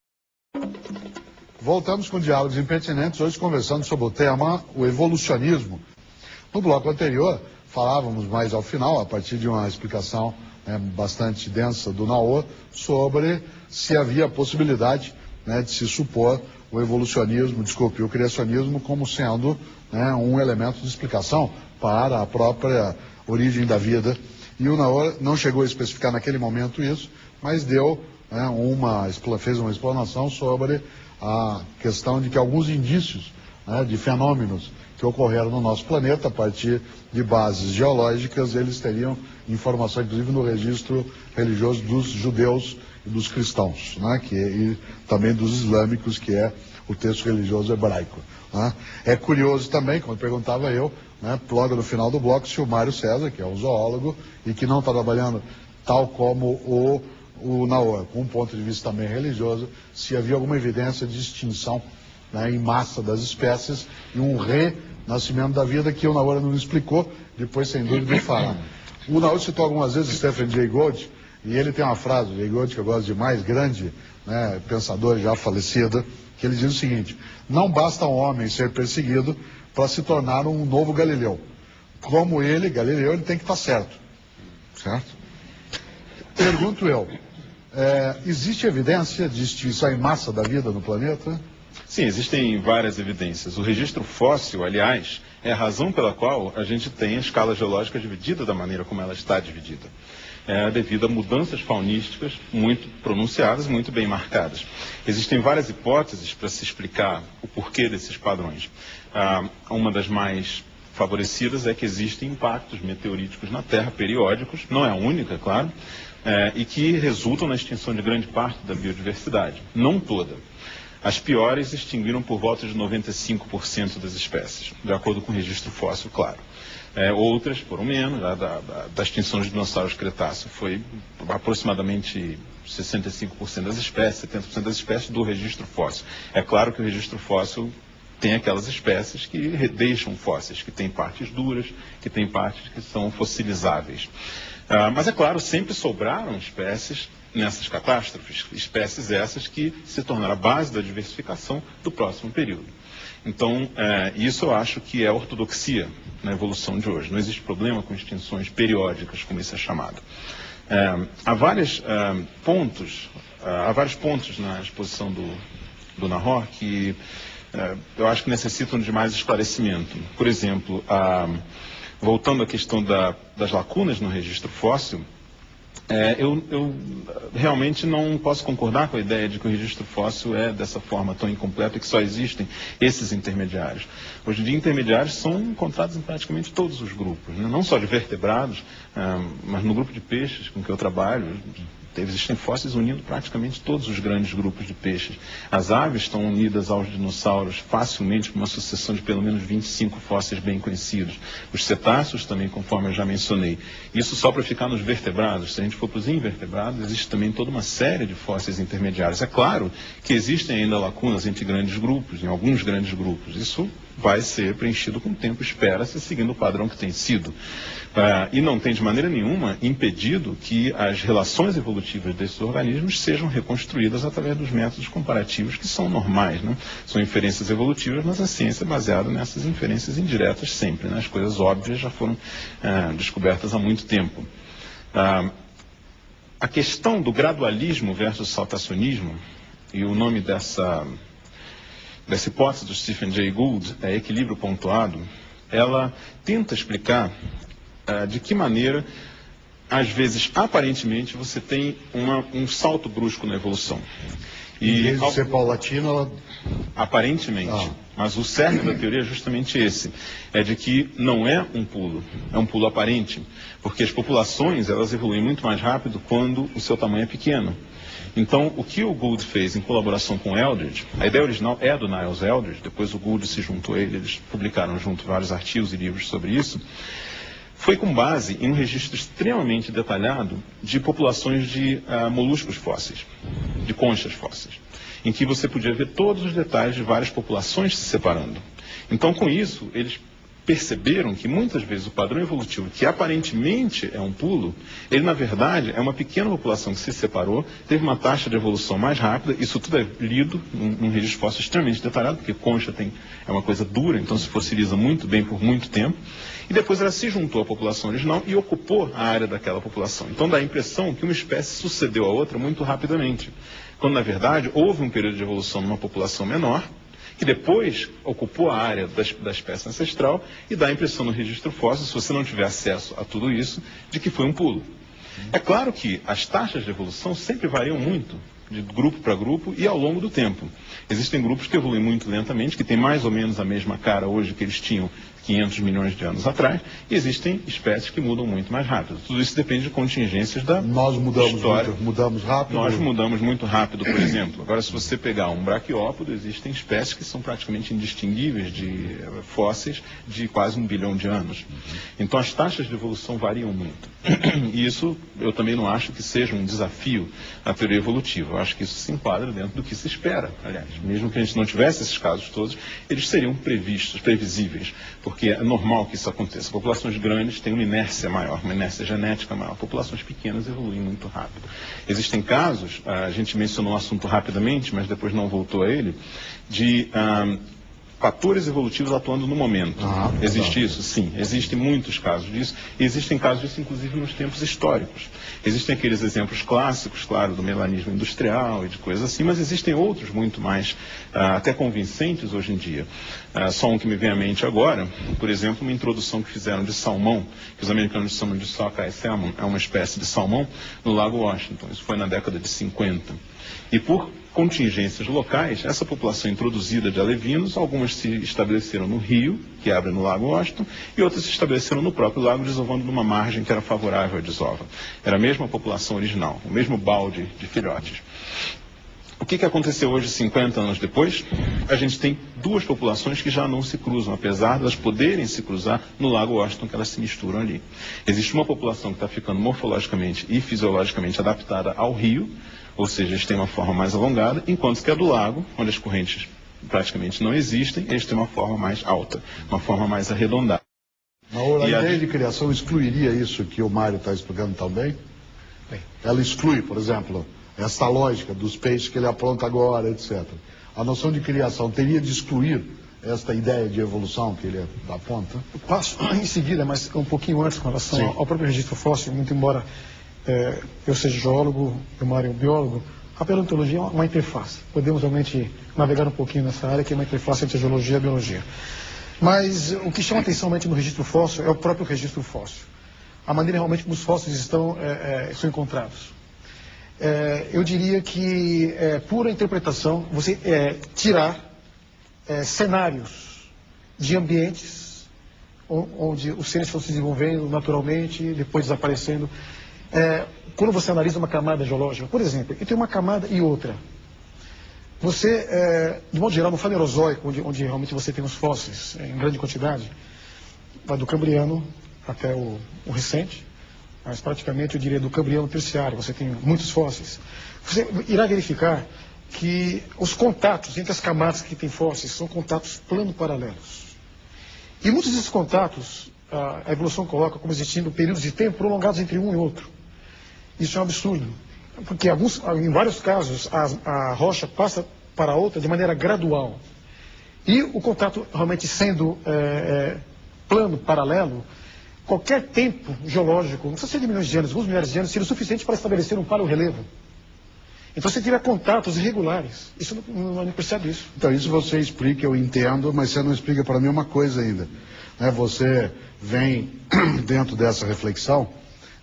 Voltamos com Diálogos Impertinentes, hoje conversando sobre o tema, o evolucionismo. No bloco anterior, falávamos mais ao final, a partir de uma explicação bastante densa do Naor, sobre se havia a possibilidade de se supor o evolucionismo, o criacionismo como sendo um elemento de explicação para a própria origem da vida. E o Naor não chegou a especificar naquele momento isso, mas deu né, fez uma explanação sobre a questão de que alguns indícios, né, de fenômenos que ocorreram no nosso planeta a partir de bases geológicas, eles teriam informação, inclusive, no registro religioso dos judeus e dos cristãos, né, e também dos islâmicos, que é o texto religioso hebraico. Né. É curioso também, como perguntava eu, né, logo no final do bloco, se o Mário César, que é um zoólogo e que não está trabalhando tal como o Naor, com um ponto de vista também religioso, se havia alguma evidência de extinção, né, em massa das espécies e um renascimento da vida, que o Naor não explicou, depois sem dúvida fará. O Naor citou algumas vezes Stephen Jay Gould, e ele tem uma frase, o Jay Gould, que eu gosto demais, grande, né, pensador já falecido, que ele diz o seguinte: não basta um homem ser perseguido para se tornar um novo Galileu. Como ele, Galileu, ele tem que estar certo. Certo? Pergunto eu, existe evidência de extinção em massa da vida no planeta? Sim, existem várias evidências. O registro fóssil, aliás, é a razão pela qual a gente tem a escala geológica dividida da maneira como ela está dividida. Devido a mudanças faunísticas muito pronunciadas, muito bem marcadas. Existem várias hipóteses para se explicar o porquê desses padrões. Uma das mais favorecidas é que existem impactos meteoríticos na Terra periódicos, não é a única, claro, e que resultam na extinção de grande parte da biodiversidade, não toda. As piores extinguiram por volta de 95% das espécies, de acordo com o registro fóssil, claro. Outras foram menos, da extinção dos dinossauros Cretáceo foi aproximadamente 65% das espécies, 70% das espécies do registro fóssil. É claro que o registro fóssil tem aquelas espécies que deixam fósseis, que têm partes duras, que têm partes que são fossilizáveis. Mas é claro, sempre sobraram espécies nessas catástrofes, espécies essas que se tornaram a base da diversificação do próximo período. Então, isso eu acho que é ortodoxia na evolução de hoje. Não existe problema com extinções periódicas, como isso é chamado. Há vários pontos na exposição do Nahor que eu acho que necessitam de mais esclarecimento. Por exemplo, voltando à questão das lacunas no registro fóssil, eu realmente não posso concordar com a ideia de que o registro fóssil é dessa forma tão incompleto e que só existem esses intermediários. Hoje em dia, intermediários são encontrados em praticamente todos os grupos, né? Não só de vertebrados, mas no grupo de peixes com que eu trabalho, existem fósseis unindo praticamente todos os grandes grupos de peixes. As aves estão unidas aos dinossauros facilmente por uma sucessão de pelo menos 25 fósseis bem conhecidos. Os cetáceos também, conforme eu já mencionei. Isso só para ficar nos vertebrados. Se a gente for para os invertebrados, existe também toda uma série de fósseis intermediários. É claro que existem ainda lacunas entre grandes grupos, em alguns grandes grupos. Isso vai ser preenchido com o tempo, espera-se, seguindo o padrão que tem sido. E não tem de maneira nenhuma impedido que as relações evolutivas desses organismos sejam reconstruídas através dos métodos comparativos que são normais, né? São inferências evolutivas, mas a ciência é baseada nessas inferências indiretas sempre, né? As coisas óbvias já foram descobertas há muito tempo. A questão do gradualismo versus saltacionismo, e o nome dessa hipótese do Stephen Jay Gould é equilíbrio pontuado, ela tenta explicar de que maneira, às vezes, aparentemente, você tem um salto brusco na evolução. Em vez de ser paulatino, ela... Aparentemente. Mas o cerne da teoria é justamente esse. É de que não é um pulo, é um pulo aparente. Porque as populações, elas evoluem muito mais rápido quando o seu tamanho é pequeno. Então, o que o Gould fez em colaboração com o Eldredge, a ideia original é do Niles Eldredge, depois o Gould se juntou a ele, eles publicaram junto vários artigos e livros sobre isso, foi com base em um registro extremamente detalhado de populações de moluscos fósseis, de conchas fósseis, em que você podia ver todos os detalhes de várias populações se separando. Então, com isso, eles perceberam que muitas vezes o padrão evolutivo, que aparentemente é um pulo, ele na verdade é uma pequena população que se separou, teve uma taxa de evolução mais rápida. Isso tudo é lido num registro fóssil extremamente detalhado, porque concha é uma coisa dura, então se fossiliza muito bem por muito tempo, e depois ela se juntou à população original e ocupou a área daquela população. Então dá a impressão que uma espécie sucedeu a outra muito rapidamente, quando na verdade houve um período de evolução numa população menor, que depois ocupou a área da espécie ancestral, e dá a impressão no registro fóssil, se você não tiver acesso a tudo isso, de que foi um pulo. É claro que as taxas de evolução sempre variam muito, de grupo para grupo e ao longo do tempo. Existem grupos que evoluem muito lentamente, que têm mais ou menos a mesma cara hoje que eles tinham 500 milhões de anos atrás, e existem espécies que mudam muito mais rápido. Tudo isso depende de contingências da história. Mudamos rápido. Nós mudamos muito rápido, por exemplo. Agora, se você pegar um braquiópodo, existem espécies que são praticamente indistinguíveis de fósseis de quase 1 bilhão de anos. Então, as taxas de evolução variam muito. E isso, eu também não acho que seja um desafio à teoria evolutiva. Eu acho que isso se enquadra dentro do que se espera, aliás. Mesmo que a gente não tivesse esses casos todos, eles seriam previsíveis, porque é normal que isso aconteça. Populações grandes têm uma inércia maior, uma inércia genética maior. Populações pequenas evoluem muito rápido. Existem casos, a gente mencionou o assunto rapidamente, mas depois não voltou a ele, de fatores evolutivos atuando no momento. Existe isso? Sim. Existem muitos casos disso. E existem casos disso, inclusive, nos tempos históricos. Existem aqueles exemplos clássicos, claro, do melanismo industrial e de coisas assim, mas existem outros muito mais até convincentes hoje em dia. Só um que me vem à mente agora, por exemplo, uma introdução que fizeram de salmão, que os americanos chamam de sockeye salmon, é uma espécie de salmão, no Lago Washington. Isso foi na década de 50. E por contingências locais, essa população introduzida de alevinos, algumas se estabeleceram no rio, que abre no Lago Washington, e outras se estabeleceram no próprio lago, desovando numa margem que era favorável à desova. Era a mesma população original, o mesmo balde de filhotes. O que aconteceu hoje, 50 anos depois? A gente tem duas populações que já não se cruzam, apesar de elas poderem se cruzar no Lago Washington, que elas se misturam ali. Existe uma população que está ficando morfologicamente e fisiologicamente adaptada ao rio, ou seja, eles têm uma forma mais alongada, enquanto que a do lago, onde as correntes praticamente não existem, eles têm uma forma mais alta, uma forma mais arredondada. A ideia de criação excluiria isso que o Mário está explicando também? Bem. Ela exclui, por exemplo, essa lógica dos peixes que ele apronta agora, etc. A noção de criação teria de excluir esta ideia de evolução que ele aponta? Eu passo em seguida, mas um pouquinho antes com relação ao próprio registro fóssil, muito embora eu seja geólogo, o Mário é um biólogo, a paleontologia é uma interface. Podemos realmente navegar um pouquinho nessa área, que é uma interface entre a geologia e a biologia. Mas o que chama atenção realmente no registro fóssil é o próprio registro fóssil. A maneira realmente como os fósseis são encontrados. Eu diria que é pura interpretação você tirar cenários de ambientes onde os seres estão se desenvolvendo naturalmente, depois desaparecendo. Quando você analisa uma camada geológica, por exemplo, e tem uma camada e outra. Você, de modo geral, no Fanerozoico, onde realmente você tem os fósseis em grande quantidade, vai do Cambriano até o recente, mas praticamente eu diria do Cambriano terciário, você tem muitos fósseis. Você irá verificar que os contatos entre as camadas que tem fósseis são contatos plano-paralelos. E muitos desses contatos, a evolução coloca como existindo períodos de tempo prolongados entre um e outro. Isso é um absurdo, porque em vários casos a rocha passa para a outra de maneira gradual. E o contato realmente sendo plano, paralelo, qualquer tempo geológico, não precisa ser de milhões de anos, alguns milhares de anos, seria o suficiente para estabelecer um paleorrelevo. Então você tiver contatos irregulares. Isso não percebe isso. Então isso você explica, eu entendo, mas você não explica para mim uma coisa ainda. Você vem dentro dessa reflexão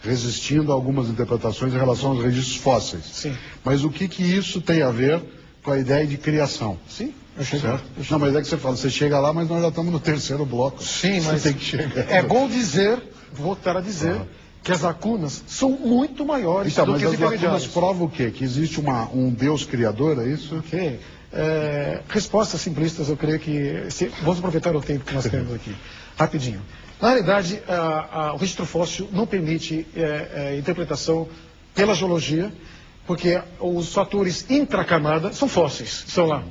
resistindo a algumas interpretações em relação aos registros fósseis. Sim. Mas o que isso tem a ver com a ideia de criação? Sim, eu chego lá. Não, mas é que você fala, você chega lá, mas nós já estamos no terceiro bloco. Sim, mas você tem que chegar. É bom dizer, voltar a dizer, que as lacunas são muito maiores do que as intermediárias. Mas as lacunas provam o quê? Que existe um Deus criador, é isso? Ok. Respostas simplistas, eu creio que... Vamos aproveitar o tempo que nós temos aqui. Rapidinho. Na realidade, o registro fóssil não permite interpretação pela geologia, porque os fatores intracamada são fósseis, estão lá.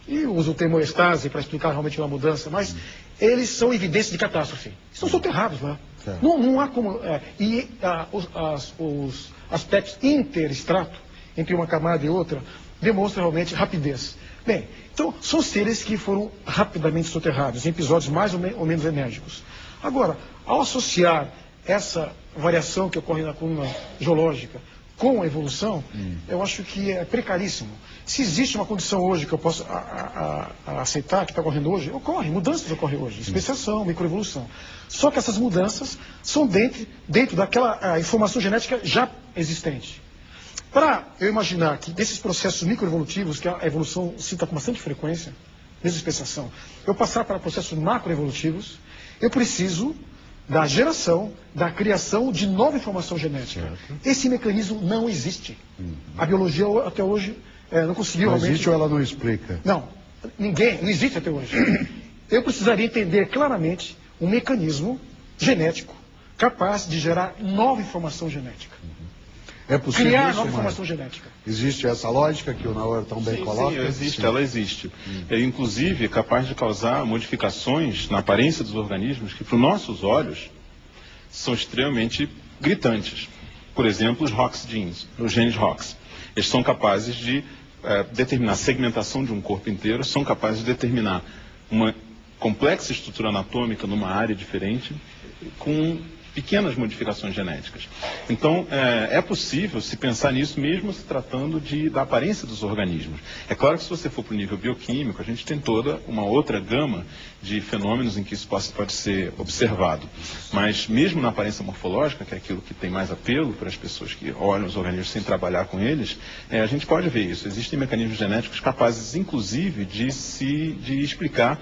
E uso o termo estase para explicar realmente uma mudança, mas eles são evidências de catástrofe. Estão soterrados lá. Não há como... os aspectos interestrato entre uma camada e outra demonstram realmente rapidez. Bem, então são seres que foram rapidamente soterrados em episódios mais ou menos enérgicos. Agora, ao associar essa variação que ocorre na coluna geológica com a evolução, eu acho que é precaríssimo. Se existe uma condição hoje que eu posso aceitar, que está ocorrendo hoje, mudanças ocorrem hoje, especiação, microevolução. Só que essas mudanças são dentro daquela informação genética já existente. Para eu imaginar que desses processos microevolutivos, que a evolução cita com bastante frequência, desde a especiação, eu passar para processos macroevolutivos, eu preciso da geração, da criação de nova informação genética. Certo. Esse mecanismo não existe. A biologia até hoje não conseguiu não realmente... existe ou ela não explica? Não existe até hoje. Eu precisaria entender claramente um mecanismo genético capaz de gerar nova informação genética. É possível criar isso, nova informação genética. Existe essa lógica que o Naor tão bem coloca? Sim, existe, ela existe. É, inclusive, capaz de causar modificações na aparência dos organismos que, para os nossos olhos, são extremamente gritantes. Por exemplo, os Hox genes, os genes Hox. Eles são capazes de determinar a segmentação de um corpo inteiro, são capazes de determinar uma complexa estrutura anatômica numa área diferente, com pequenas modificações genéticas. Então, é possível se pensar nisso mesmo se tratando da aparência dos organismos. É claro que se você for para o nível bioquímico, a gente tem toda uma outra gama de fenômenos em que isso pode ser observado. Mas mesmo na aparência morfológica, que é aquilo que tem mais apelo para as pessoas que olham os organismos sem trabalhar com eles, a gente pode ver isso. Existem mecanismos genéticos capazes, inclusive, de explicar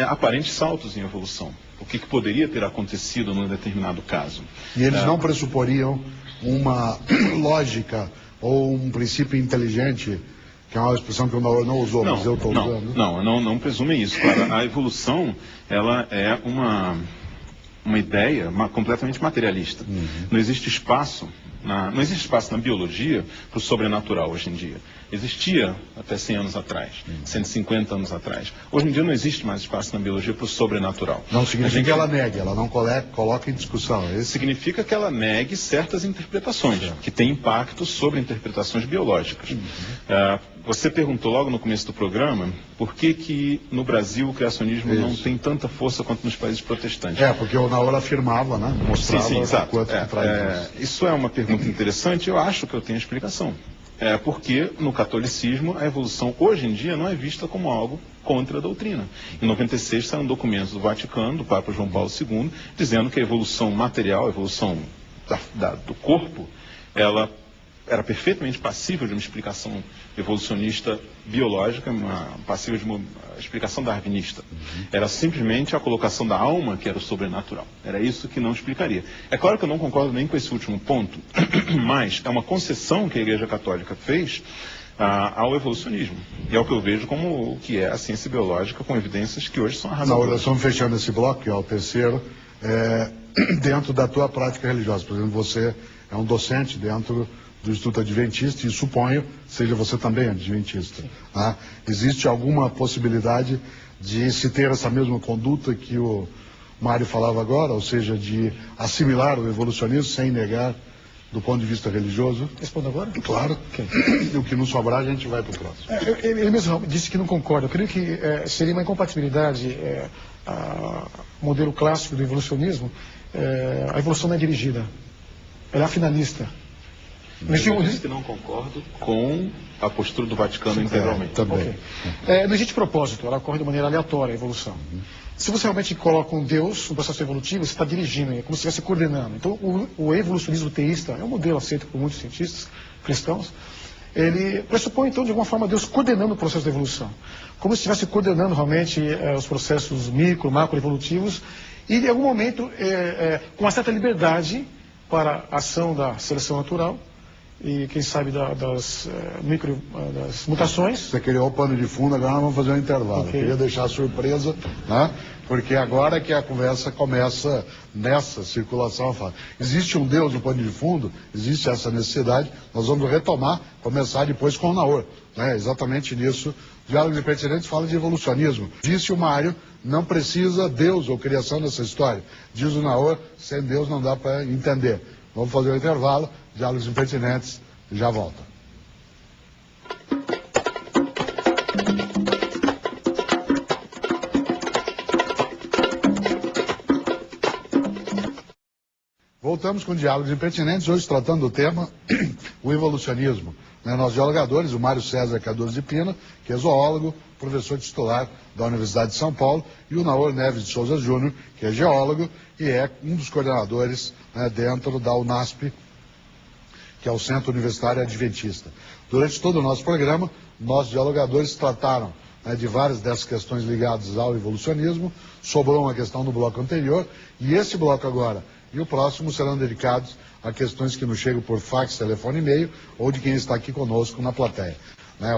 aparentes saltos em evolução. O que poderia ter acontecido num determinado caso. E eles não pressuporiam uma lógica ou um princípio inteligente, que é uma expressão que o Naor não usou, mas eu estou usando. Não presumem isso. Claro, a evolução, ela é uma ideia completamente materialista. Não existe espaço na biologia para o sobrenatural hoje em dia. Existia até 100 anos atrás, 150 anos atrás. Hoje em dia não existe mais espaço na biologia para o sobrenatural. Não significa que ela negue, ela não coloca em discussão. Significa que ela negue certas interpretações, que têm impacto sobre interpretações biológicas. Você perguntou logo no começo do programa por que no Brasil o criacionismo não tem tanta força quanto nos países protestantes. Porque o Naor afirmava, né? Mostrava exato. Quanto que traz isso. Isso é uma pergunta interessante, eu acho que eu tenho explicação. Porque no catolicismo a evolução hoje em dia não é vista como algo contra a doutrina. Em 96 saíram documentos do Vaticano, do Papa João Paulo II, dizendo que a evolução material, a evolução do corpo, ela era perfeitamente passível de uma explicação evolucionista biológica, passível de uma explicação darwinista. Era simplesmente a colocação da alma que era o sobrenatural. Era isso que não explicaria. É claro que eu não concordo nem com esse último ponto, mas é uma concessão que a Igreja Católica fez ao evolucionismo. E é o que eu vejo como o que é a ciência biológica, com evidências que hoje são arrasadoras. Nós estamos fechando esse bloco, que é o terceiro, dentro da tua prática religiosa. Por exemplo, você é um docente dentro do Instituto Adventista, e suponho seja você também adventista. Né? Existe alguma possibilidade de se ter essa mesma conduta que o Mário falava agora, ou seja, de assimilar o evolucionismo sem negar do ponto de vista religioso? Respondo agora? Claro. Okay. O que não sobrar, a gente vai para o próximo. Ele mesmo disse que não concorda. Eu creio que seria uma incompatibilidade modelo clássico do evolucionismo. A evolução não é dirigida. Ela é finalista. Eu disse que não concordo com a postura do Vaticano integralmente. Também. Okay. Não existe propósito, ela ocorre de maneira aleatória, a evolução. Se você realmente coloca um Deus, um processo evolutivo, você está dirigindo, é como se estivesse coordenando. Então, o evolucionismo teísta é um modelo aceito por muitos cientistas cristãos. Ele pressupõe, então, de alguma forma, Deus coordenando o processo da evolução. Como se estivesse coordenando realmente os processos micro, macro evolutivos, e, em algum momento, com uma certa liberdade para a ação da seleção natural, e quem sabe das mutações. Você criou o pano de fundo, agora nós vamos fazer um intervalo. Okay. Eu queria deixar a surpresa, né? Porque agora que a conversa começa nessa circulação. Existe um Deus no pano de fundo, existe essa necessidade, nós vamos retomar, começar depois com o Naor. Né? Exatamente nisso. Diálogos Impertinentes fala de evolucionismo. Disse o Mário, não precisa Deus ou criação nessa história. Diz o Naor, sem Deus não dá para entender. Vamos fazer um intervalo. Diálogos Impertinentes, já volta. voltamos com Diálogos Impertinentes, hoje tratando do tema o evolucionismo. Nós dialogadores, o Mário César Cardoso de Pina, que é zoólogo, professor titular da Universidade de São Paulo, e o Naor Neves de Souza Júnior, que é geólogo e é um dos coordenadores dentro da UNASP, que é o Centro Universitário Adventista. Durante todo o nosso programa, nós dialogadores trataram de várias dessas questões ligadas ao evolucionismo. Sobrou uma questão no bloco anterior, e esse bloco agora e o próximo serão dedicados a questões que nos chegam por fax, telefone e e-mail, ou de quem está aqui conosco na plateia.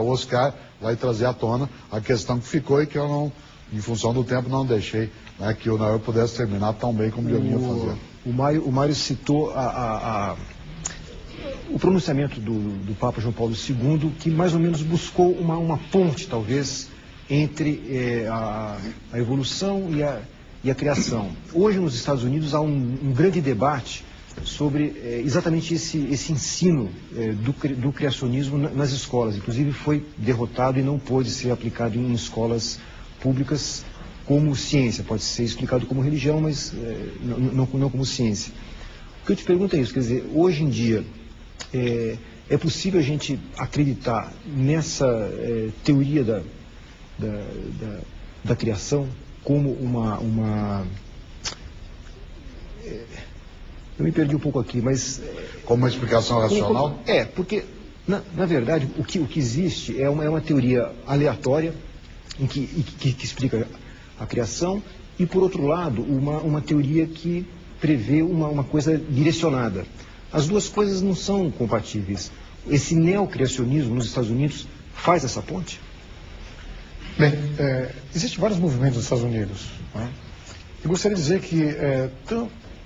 O Oscar vai trazer à tona a questão que ficou e que eu não, em função do tempo, não deixei que o Naor pudesse terminar tão bem como eu vinha fazendo. O Mário citou o pronunciamento do Papa João Paulo II, que mais ou menos buscou uma ponte, talvez, entre a evolução e a criação. Hoje, nos Estados Unidos, há um grande debate sobre exatamente esse ensino do criacionismo nas escolas. Inclusive, foi derrotado e não pôde ser aplicado em escolas públicas como ciência. Pode ser explicado como religião, mas não como ciência. O que eu te pergunto é isso, quer dizer, hoje em dia, é possível a gente acreditar nessa teoria da criação como eu me perdi um pouco aqui, mas... Como uma explicação racional? Porque, na verdade, o que existe é uma teoria aleatória que explica a criação e, por outro lado, uma teoria que prevê uma coisa direcionada. As duas coisas não são compatíveis. Esse neocriacionismo nos Estados Unidos faz essa ponte? Bem, existem vários movimentos nos Estados Unidos. Eu gostaria de dizer que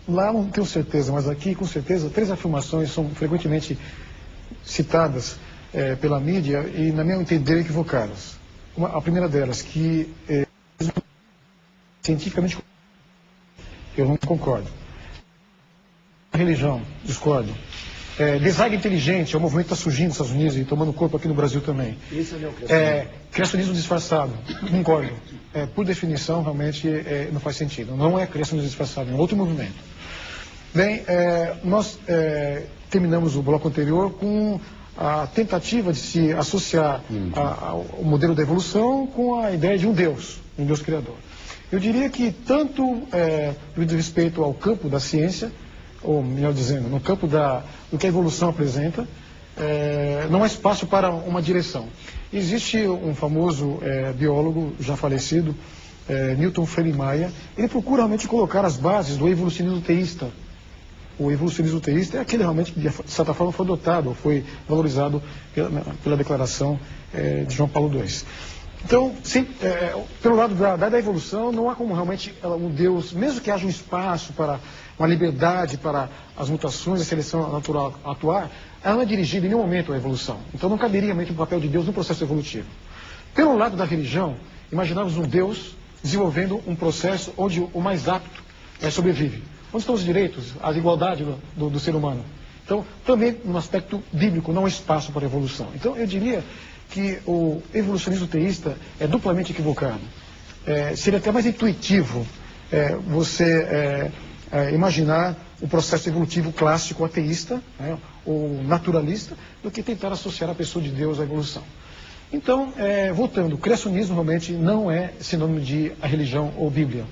lá não tenho certeza, mas aqui com certeza 3 afirmações são frequentemente citadas pela mídia e, na minha entender, equivocadas. A primeira delas, que cientificamente eu não concordo. A religião, discordo. Design inteligente é um movimento que está surgindo nos Estados Unidos e tomando corpo aqui no Brasil também. Esse é o neocriacionismo. Criacionismo disfarçado, concordo. Por definição, realmente não faz sentido. Não é criacionismo disfarçado, é um outro movimento. Bem, nós terminamos o bloco anterior com a tentativa de se associar ao modelo da evolução com a ideia de um Deus criador. Eu diria que tanto no que diz respeito ao campo da ciência, ou melhor dizendo, no campo do que a evolução apresenta, não há espaço para uma direção. Existe um famoso biólogo já falecido, Newton Freire Maia. Ele procura realmente colocar as bases do evolucionismo teísta. O evolucionismo teísta é aquele realmente que, de certa forma, foi adotado, ou foi valorizado pela declaração de João Paulo II. Então, sim, pelo lado da evolução, não há como realmente um Deus, mesmo que haja um espaço para uma liberdade para as mutações e a seleção natural atuar, ela não é dirigida em nenhum momento à evolução. Então não caberia realmente o papel de Deus no processo evolutivo. Pelo lado da religião, imaginamos um Deus desenvolvendo um processo onde o mais apto sobrevive. Onde estão os direitos, a igualdade do ser humano? Então, também no aspecto bíblico não há espaço para a evolução. Então, eu diria que o evolucionismo teísta é duplamente equivocado. Seria até mais intuitivo você imaginar o processo evolutivo clássico ateísta, ou naturalista, do que tentar associar a pessoa de Deus à evolução. Então, voltando, o criacionismo realmente não é sinônimo de a religião ou Bíblia.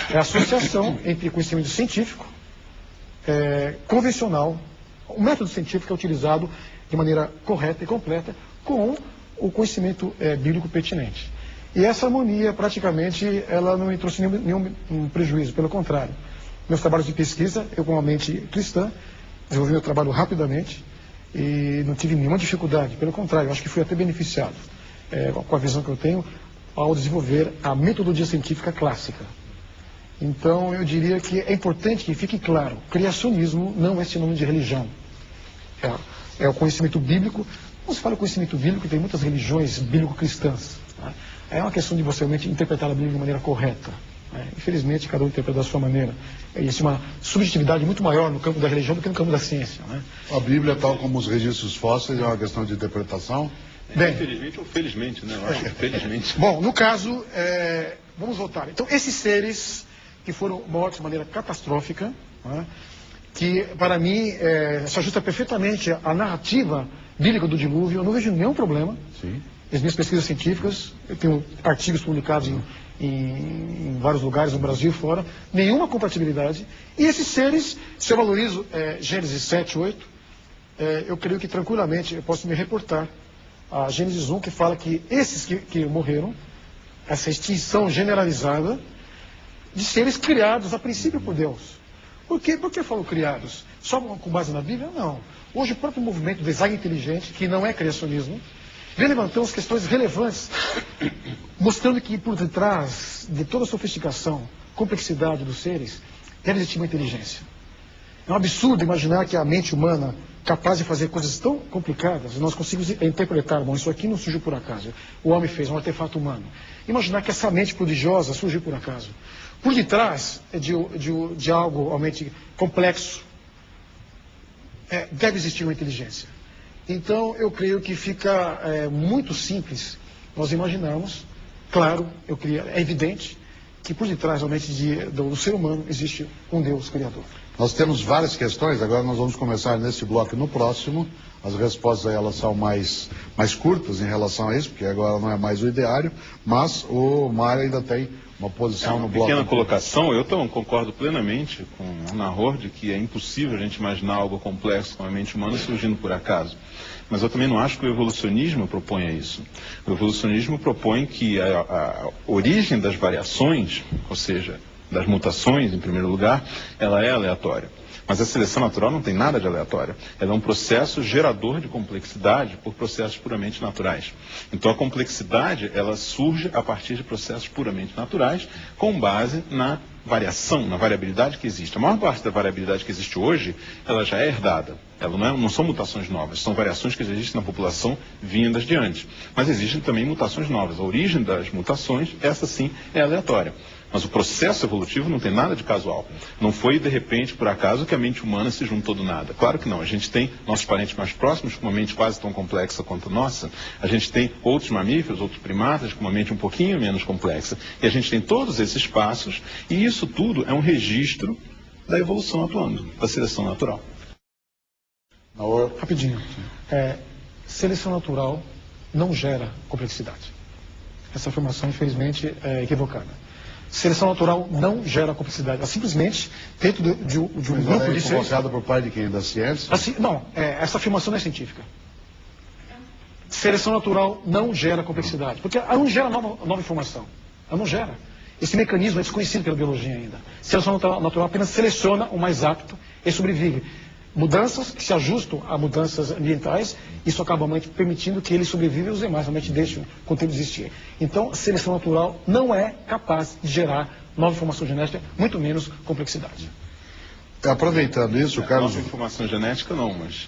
É a associação entre conhecimento científico, convencional, o método científico é utilizado de maneira correta e completa com o conhecimento bíblico pertinente. E essa harmonia, praticamente, ela não me trouxe nenhum prejuízo, pelo contrário. Meus trabalhos de pesquisa, eu com uma mente cristã, desenvolvi meu trabalho rapidamente e não tive nenhuma dificuldade. Pelo contrário, eu acho que fui até beneficiado com a visão que eu tenho ao desenvolver a metodologia científica clássica. Então, eu diria que é importante que fique claro, criacionismo não é sinônimo de religião. É o conhecimento bíblico. Quando se fala em conhecimento bíblico, tem muitas religiões bíblico-cristãs. É uma questão de você realmente interpretar a Bíblia de maneira correta. Infelizmente, cada um interpreta da sua maneira. Existe uma subjetividade muito maior no campo da religião do que no campo da ciência. A Bíblia, tal como os registros fósseis, é uma questão de interpretação? Bem, infelizmente ou felizmente, né? Eu acho que felizmente. Bom, no caso, vamos voltar. Então, esses seres que foram mortos de maneira catastrófica, que para mim se ajusta perfeitamente à narrativa bíblica do dilúvio. Eu não vejo nenhum problema. Sim. As minhas pesquisas científicas, eu tenho artigos publicados em vários lugares, no Brasil e fora, nenhuma compatibilidade. E esses seres, se eu valorizo Gênesis 7, 8, eu creio que tranquilamente eu posso me reportar a Gênesis 1, que fala que esses que morreram, essa extinção generalizada de seres criados a princípio por Deus. Por que eu falo criados? Só com base na Bíblia? Não. Hoje o próprio movimento design inteligente, que não é criacionismo, vem levantando as questões relevantes, mostrando que por detrás de toda a sofisticação, complexidade dos seres, deve existir uma inteligência. É um absurdo imaginar que a mente humana, capaz de fazer coisas tão complicadas, nós conseguimos interpretar, bom, isso aqui não surgiu por acaso. O homem fez um artefato humano. Imaginar que essa mente prodigiosa surgiu por acaso. Por detrás de algo realmente complexo, deve existir uma inteligência. Então, eu creio que fica muito simples nós imaginarmos, claro, é evidente, que por detrás realmente do ser humano existe um Deus Criador. Nós temos várias questões, agora nós vamos começar nesse bloco e no próximo. As respostas aí, elas são mais curtas em relação a isso, porque agora não é mais o ideário, mas o Mário ainda tem uma posição no bloco. Pequena colocação, eu também concordo plenamente com o Nahor de que é impossível a gente imaginar algo complexo com a mente humana surgindo por acaso. Mas eu também não acho que o evolucionismo proponha isso. O evolucionismo propõe que a origem das variações, ou seja, das mutações, em primeiro lugar, ela é aleatória. Mas a seleção natural não tem nada de aleatório. Ela é um processo gerador de complexidade por processos puramente naturais. Então a complexidade, ela surge a partir de processos puramente naturais, com base na variação, na variabilidade que existe. A maior parte da variabilidade que existe hoje, ela já é herdada. Ela não são mutações novas, são variações que existem na população vindas de antes. Mas existem também mutações novas. A origem das mutações, essa sim, é aleatória. Mas o processo evolutivo não tem nada de casual. Não foi, de repente, por acaso, que a mente humana se juntou do nada. Claro que não. A gente tem nossos parentes mais próximos com uma mente quase tão complexa quanto a nossa. A gente tem outros mamíferos, outros primatas com uma mente um pouquinho menos complexa. E a gente tem todos esses passos. E isso tudo é um registro da evolução atuando, da seleção natural. Rapidinho. Seleção natural não gera complexidade. Essa afirmação, infelizmente, é equivocada. Seleção natural não gera complexidade. Ela simplesmente, dentro de um grupo de seres... Colocada por parte de quem? Da ciência? Assim, não, essa afirmação não é científica. Seleção natural não gera complexidade. Porque ela não gera nova informação. Ela não gera. Esse mecanismo é desconhecido pela biologia ainda. Seleção natural apenas seleciona o mais apto e sobrevive. Mudanças que se ajustam a mudanças ambientais, isso acaba realmente permitindo que ele sobreviva e os demais realmente deixem o conteúdo existir. Então, a seleção natural não é capaz de gerar nova informação genética, muito menos complexidade. Aproveitando isso, Carlos... Nova informação genética não, mas...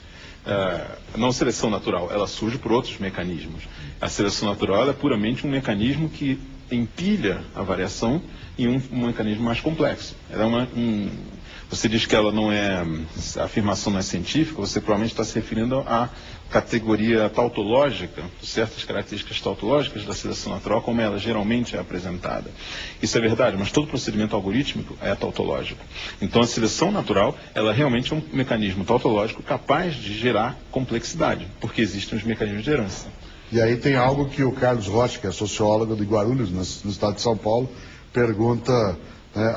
não seleção natural, ela surge por outros mecanismos. A seleção natural é puramente um mecanismo que empilha a variação em um mecanismo mais complexo. Ela é você diz que ela não é, a afirmação não é científica, você provavelmente está se referindo à categoria tautológica, certas características tautológicas da seleção natural, como ela geralmente é apresentada. Isso é verdade, mas todo procedimento algorítmico é tautológico. Então a seleção natural, ela realmente é um mecanismo tautológico capaz de gerar complexidade, porque existem os mecanismos de herança. E aí tem algo que o Carlos Rocha, que é sociólogo de Guarulhos, no estado de São Paulo, pergunta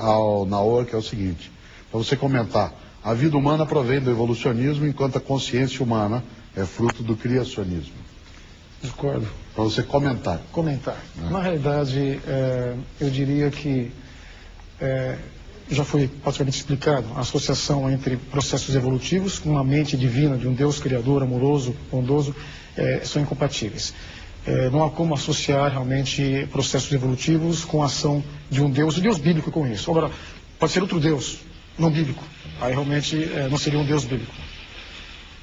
ao Nahor, que é o seguinte: para você comentar, a vida humana provém do evolucionismo, enquanto a consciência humana é fruto do criacionismo. Discordo. Para você comentar. Na realidade, eu diria que já foi praticamente explicado a associação entre processos evolutivos com uma mente divina de um Deus criador, amoroso, bondoso, são incompatíveis. Não há como associar realmente processos evolutivos com a ação de um Deus, o Deus bíblico com isso. Agora, pode ser outro Deus, não bíblico. Aí realmente não seria um Deus bíblico.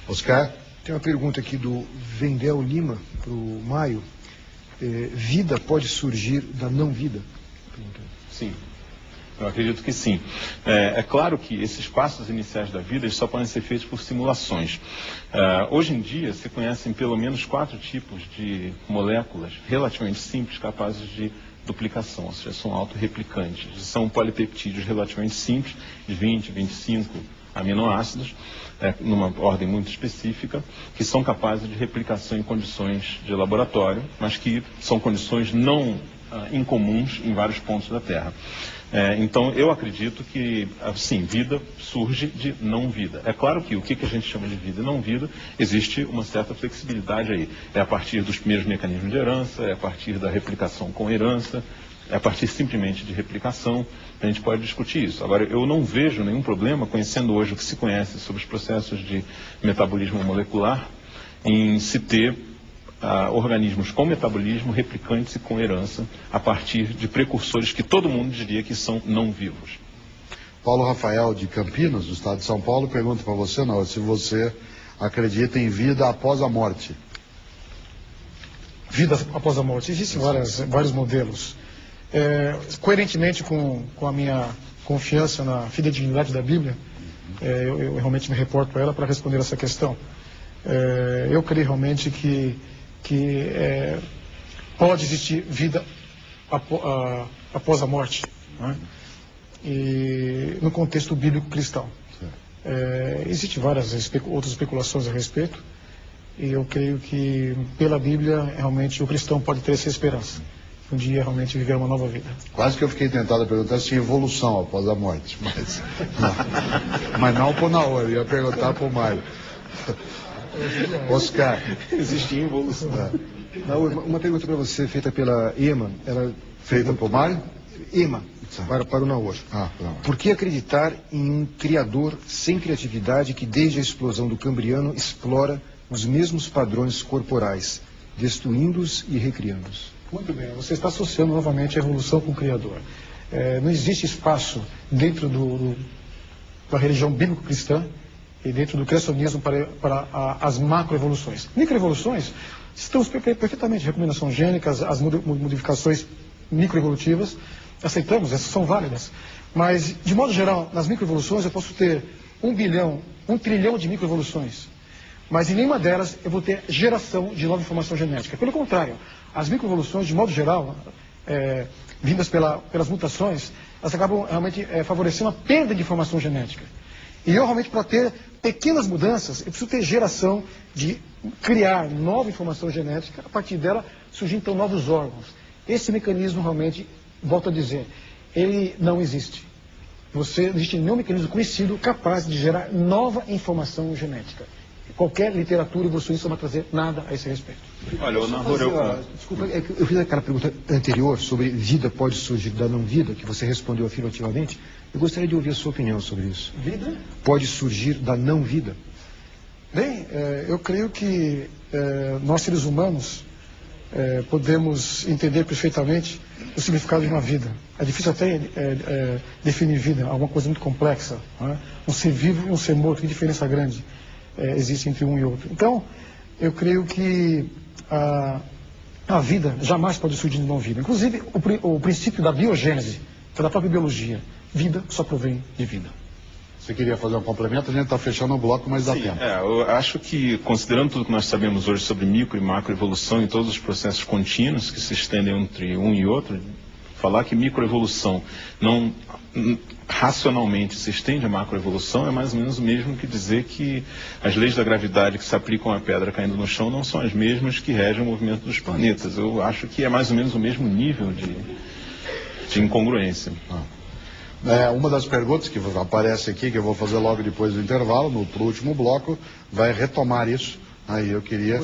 Oscar? Tem uma pergunta aqui do Vendel Lima para o Maio. Vida pode surgir da não vida? Sim, eu acredito que sim. É claro que esses passos iniciais da vida só podem ser feitos por simulações. Hoje em dia se conhecem pelo menos 4 tipos de moléculas relativamente simples capazes de duplicação, ou seja, são autorreplicantes. São polipeptídeos relativamente simples, de 20, 25 aminoácidos, numa ordem muito específica, que são capazes de replicação em condições de laboratório, mas que são condições não incomuns em vários pontos da Terra. Então, eu acredito que, sim, vida surge de não vida. É claro que o que a gente chama de vida e não vida, existe uma certa flexibilidade aí. É a partir dos primeiros mecanismos de herança, é a partir da replicação com herança, é a partir simplesmente de replicação. A gente pode discutir isso. Agora, eu não vejo nenhum problema, conhecendo hoje o que se conhece sobre os processos de metabolismo molecular, em se ter organismos com metabolismo, replicantes e com herança, a partir de precursores que todo mundo diria que são não vivos. Paulo Rafael, de Campinas, do estado de São Paulo, pergunta para você, não, se você acredita em vida após a morte. Vida após a morte. Existem vários modelos. Coerentemente com a minha confiança na fidedignidade da Bíblia, eu realmente me reporto a ela para responder essa questão. Eu creio realmente que pode existir vida após a morte, né? E no contexto bíblico cristão. Existem várias outras especulações a respeito, e eu creio que pela Bíblia realmente o cristão pode ter essa esperança, um dia realmente viver uma nova vida. Quase que eu fiquei tentado a perguntar se evolução após a morte, mas não por Naor, ia perguntar para o Mário. Oscar. Existe evolução. Uma pergunta para você, feita pela Ema. Feita por Mário? Ema, para o Naor. Por que acreditar em um criador sem criatividade que desde a explosão do Cambriano explora os mesmos padrões corporais, destruindo-os e recriando-os? Muito bem, você está associando novamente a evolução com o criador. Não existe espaço dentro da religião bíblico-cristã e dentro do criacionismo para as macroevoluções. Microevoluções estão perfeitamente, recomendações gênicas, as modificações microevolutivas, aceitamos, essas são válidas. Mas, de modo geral, nas microevoluções eu posso ter 1 trilhão de microevoluções, mas em nenhuma delas eu vou ter geração de nova informação genética. Pelo contrário, as microevoluções, de modo geral, vindas pelas mutações, elas acabam realmente favorecendo a perda de informação genética. E eu realmente, para ter pequenas mudanças, eu preciso ter geração de criar nova informação genética, a partir dela surgir então novos órgãos. Esse mecanismo realmente, volto a dizer, ele não existe. Não existe nenhum mecanismo conhecido capaz de gerar nova informação genética. Qualquer literatura evolucionista não vai trazer nada a esse respeito. Olha, Desculpa, eu fiz aquela pergunta anterior sobre vida pode surgir da não vida, que você respondeu afirmativamente. Eu gostaria de ouvir a sua opinião sobre isso. Vida? Pode surgir da não vida? Bem, eu creio que nós seres humanos podemos entender perfeitamente o significado de uma vida. É difícil até definir vida, alguma coisa muito complexa, não é? Um ser vivo e um ser morto, que diferença grande existe entre um e outro. Então, eu creio que a vida jamais pode surgir de não vida. Inclusive, o princípio da biogênese, que é da própria biologia, vida só provém de vida. Você queria fazer um complemento? A gente está fechando o bloco, mas dá tempo. Eu acho que, considerando tudo que nós sabemos hoje sobre micro e macroevolução e todos os processos contínuos que se estendem entre um e outro, falar que microevolução não racionalmente se estende a macroevolução é mais ou menos o mesmo que dizer que as leis da gravidade que se aplicam à pedra caindo no chão não são as mesmas que regem o movimento dos planetas. Eu acho que é mais ou menos o mesmo nível de incongruência. Uma das perguntas que aparece aqui, que eu vou fazer logo depois do intervalo, pro último bloco, vai retomar isso. Aí eu queria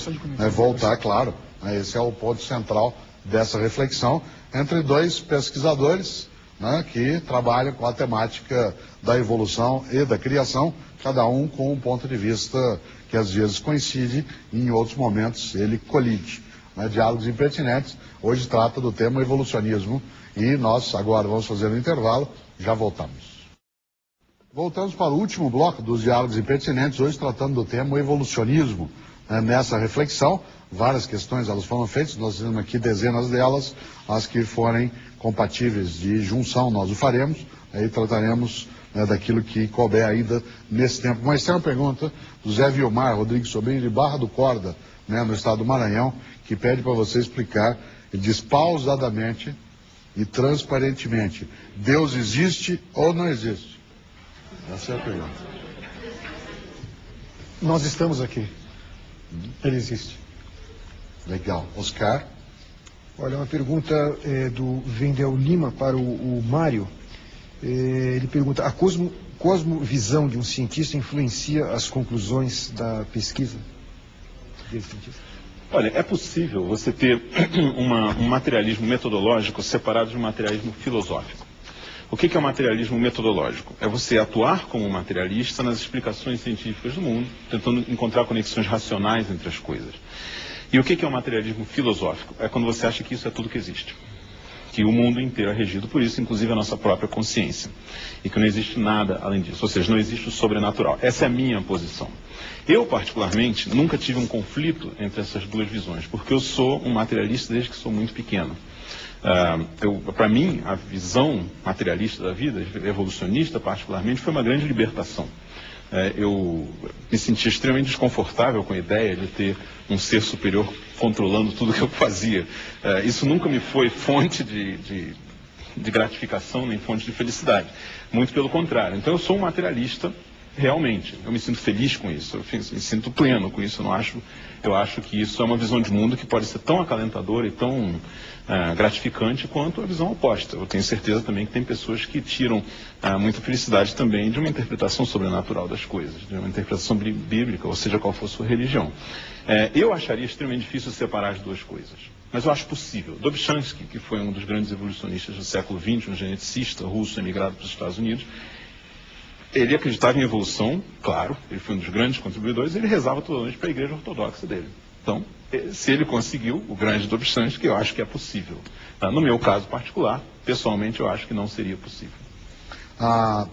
voltar, claro, esse é o ponto central dessa reflexão, entre dois pesquisadores, né, que trabalham com a temática da evolução e da criação, cada um com um ponto de vista que às vezes coincide e em outros momentos ele colide. Diálogos Impertinentes hoje trata do tema evolucionismo e nós agora vamos fazer um intervalo, já voltamos. Voltamos para o último bloco dos Diálogos Impertinentes, hoje tratando do tema evolucionismo. Nessa reflexão, várias questões elas foram feitas, nós temos aqui dezenas delas, as que forem compatíveis de junção nós o faremos, aí trataremos daquilo que couber ainda nesse tempo. Mas tem uma pergunta do Zé Vilmar Rodrigues Sobrinho de Barra do Corda, no estado do Maranhão, que pede para você explicar, ele diz pausadamente e transparentemente, Deus existe ou não existe? Essa é a pergunta. Nós estamos aqui. Ele existe. Legal. Oscar? Olha, uma pergunta do Vendel Lima para o Mário. Ele pergunta, a cosmovisão de um cientista influencia as conclusões da pesquisa desse cientista? Olha, é possível você ter um materialismo metodológico separado de um materialismo filosófico. O que é o materialismo metodológico? É você atuar como materialista nas explicações científicas do mundo, tentando encontrar conexões racionais entre as coisas. E o que é o materialismo filosófico? É quando você acha que isso é tudo que existe. Que o mundo inteiro é regido por isso, inclusive a nossa própria consciência. E que não existe nada além disso, ou seja, não existe o sobrenatural. Essa é a minha posição. Eu, particularmente, nunca tive um conflito entre essas duas visões, porque eu sou um materialista desde que sou muito pequeno. Para mim, a visão materialista da vida, evolucionista particularmente, foi uma grande libertação. Eu me sentia extremamente desconfortável com a ideia de ter um ser superior controlando tudo que eu fazia. Isso nunca me foi fonte de gratificação nem fonte de felicidade. Muito pelo contrário. Então eu sou um materialista realmente. Eu me sinto feliz com isso. Eu me sinto pleno com isso. Eu acho que isso é uma visão de mundo que pode ser tão acalentadora e tão gratificante quanto a visão oposta. Eu tenho certeza também que tem pessoas que tiram muita felicidade também de uma interpretação sobrenatural das coisas, de uma interpretação bíblica, ou seja, qual for a sua religião. Eu acharia extremamente difícil separar as duas coisas, mas eu acho possível. Dobzhansky, que foi um dos grandes evolucionistas do século XX, um geneticista russo emigrado para os Estados Unidos, ele acreditava em evolução, claro, ele foi um dos grandes contribuidores, ele rezava toda noite para a igreja ortodoxa dele. Então, se ele conseguiu, o grande Dobzhansky, eu acho que é possível. No meu caso particular, pessoalmente, eu acho que não seria possível.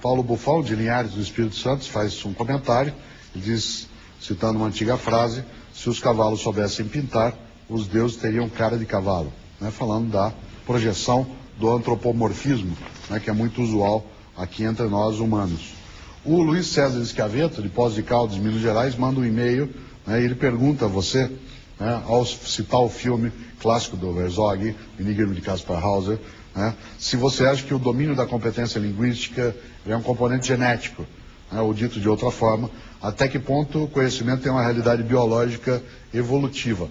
Paulo Bufal, de Linhares do Espírito Santo, faz um comentário. Ele diz, citando uma antiga frase, se os cavalos soubessem pintar, os deuses teriam cara de cavalo. Falando da projeção do antropomorfismo, que é muito usual aqui entre nós humanos. O Luiz César Schiavetto, de Poços de Caldas, Minas Gerais, manda um e-mail, e ele pergunta a você, ao citar o filme clássico do Herzog, Enigma de Caspar Hauser, se você acha que o domínio da competência linguística é um componente genético, ou dito de outra forma, até que ponto o conhecimento tem uma realidade biológica evolutiva.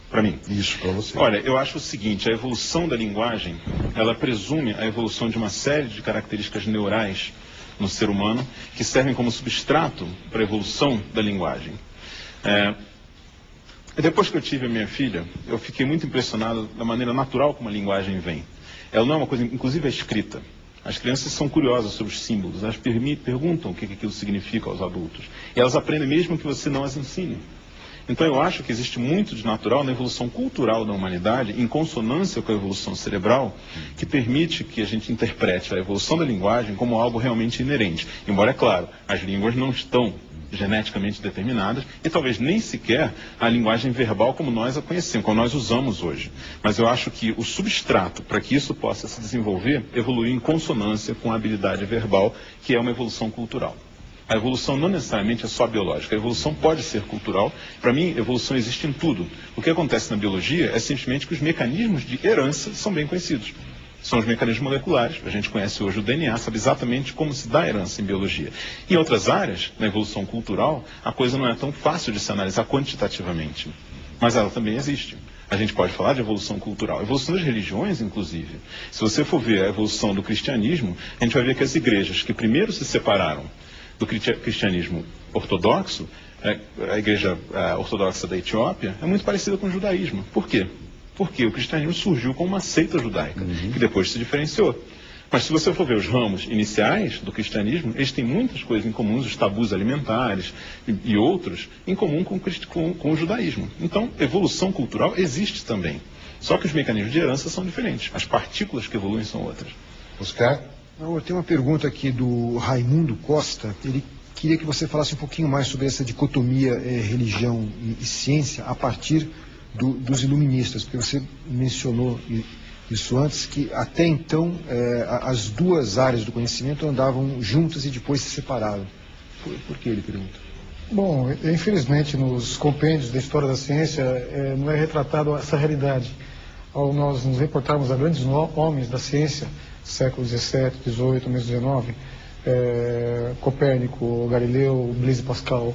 Para mim. Isso, para você. Olha, eu acho o seguinte, a evolução da linguagem, ela presume a evolução de uma série de características neurais no ser humano que servem como substrato para a evolução da linguagem. Depois que eu tive a minha filha, eu fiquei muito impressionado da maneira natural como a linguagem vem. Ela não é uma coisa, inclusive é escrita. As crianças são curiosas sobre os símbolos, elas perguntam o que aquilo significa aos adultos. E elas aprendem mesmo que você não as ensine. Então eu acho que existe muito de natural na evolução cultural da humanidade, em consonância com a evolução cerebral, que permite que a gente interprete a evolução da linguagem como algo realmente inerente. Embora, é claro, as línguas não estão geneticamente determinadas e talvez nem sequer a linguagem verbal como nós a conhecemos, como nós usamos hoje. Mas eu acho que o substrato para que isso possa se desenvolver evoluiu em consonância com a habilidade verbal, que é uma evolução cultural. A evolução não necessariamente é só biológica, a evolução pode ser cultural. Para mim, evolução existe em tudo. O que acontece na biologia é simplesmente que os mecanismos de herança são bem conhecidos. São os mecanismos moleculares. A gente conhece hoje o DNA, sabe exatamente como se dá a herança em biologia. Em outras áreas, na evolução cultural, a coisa não é tão fácil de se analisar quantitativamente. Mas ela também existe. A gente pode falar de evolução cultural. A evolução das religiões, inclusive. Se você for ver a evolução do cristianismo, a gente vai ver que as igrejas que primeiro se separaram do cristianismo ortodoxo, a igreja ortodoxa da Etiópia, é muito parecida com o judaísmo. Por quê? Porque o cristianismo surgiu como uma seita judaica, que depois se diferenciou. Mas se você for ver os ramos iniciais do cristianismo, eles têm muitas coisas em comum, os tabus alimentares e outros, em comum com o judaísmo. Então, evolução cultural existe também. Só que os mecanismos de herança são diferentes. As partículas que evoluem são outras. Oscar? Eu tenho uma pergunta aqui do Raimundo Costa. Ele queria que você falasse um pouquinho mais sobre essa dicotomia religião e ciência a partir dos iluministas, porque você mencionou isso antes, que até então as duas áreas do conhecimento andavam juntas e depois se separaram. Por que, ele pergunta? Bom, infelizmente nos compêndios da história da ciência não é retratado essa realidade. Ao nós nos reportarmos a grandes homens da ciência, século XVII, XVIII, mesmo XIX, Copérnico, Galileu, Blaise Pascal,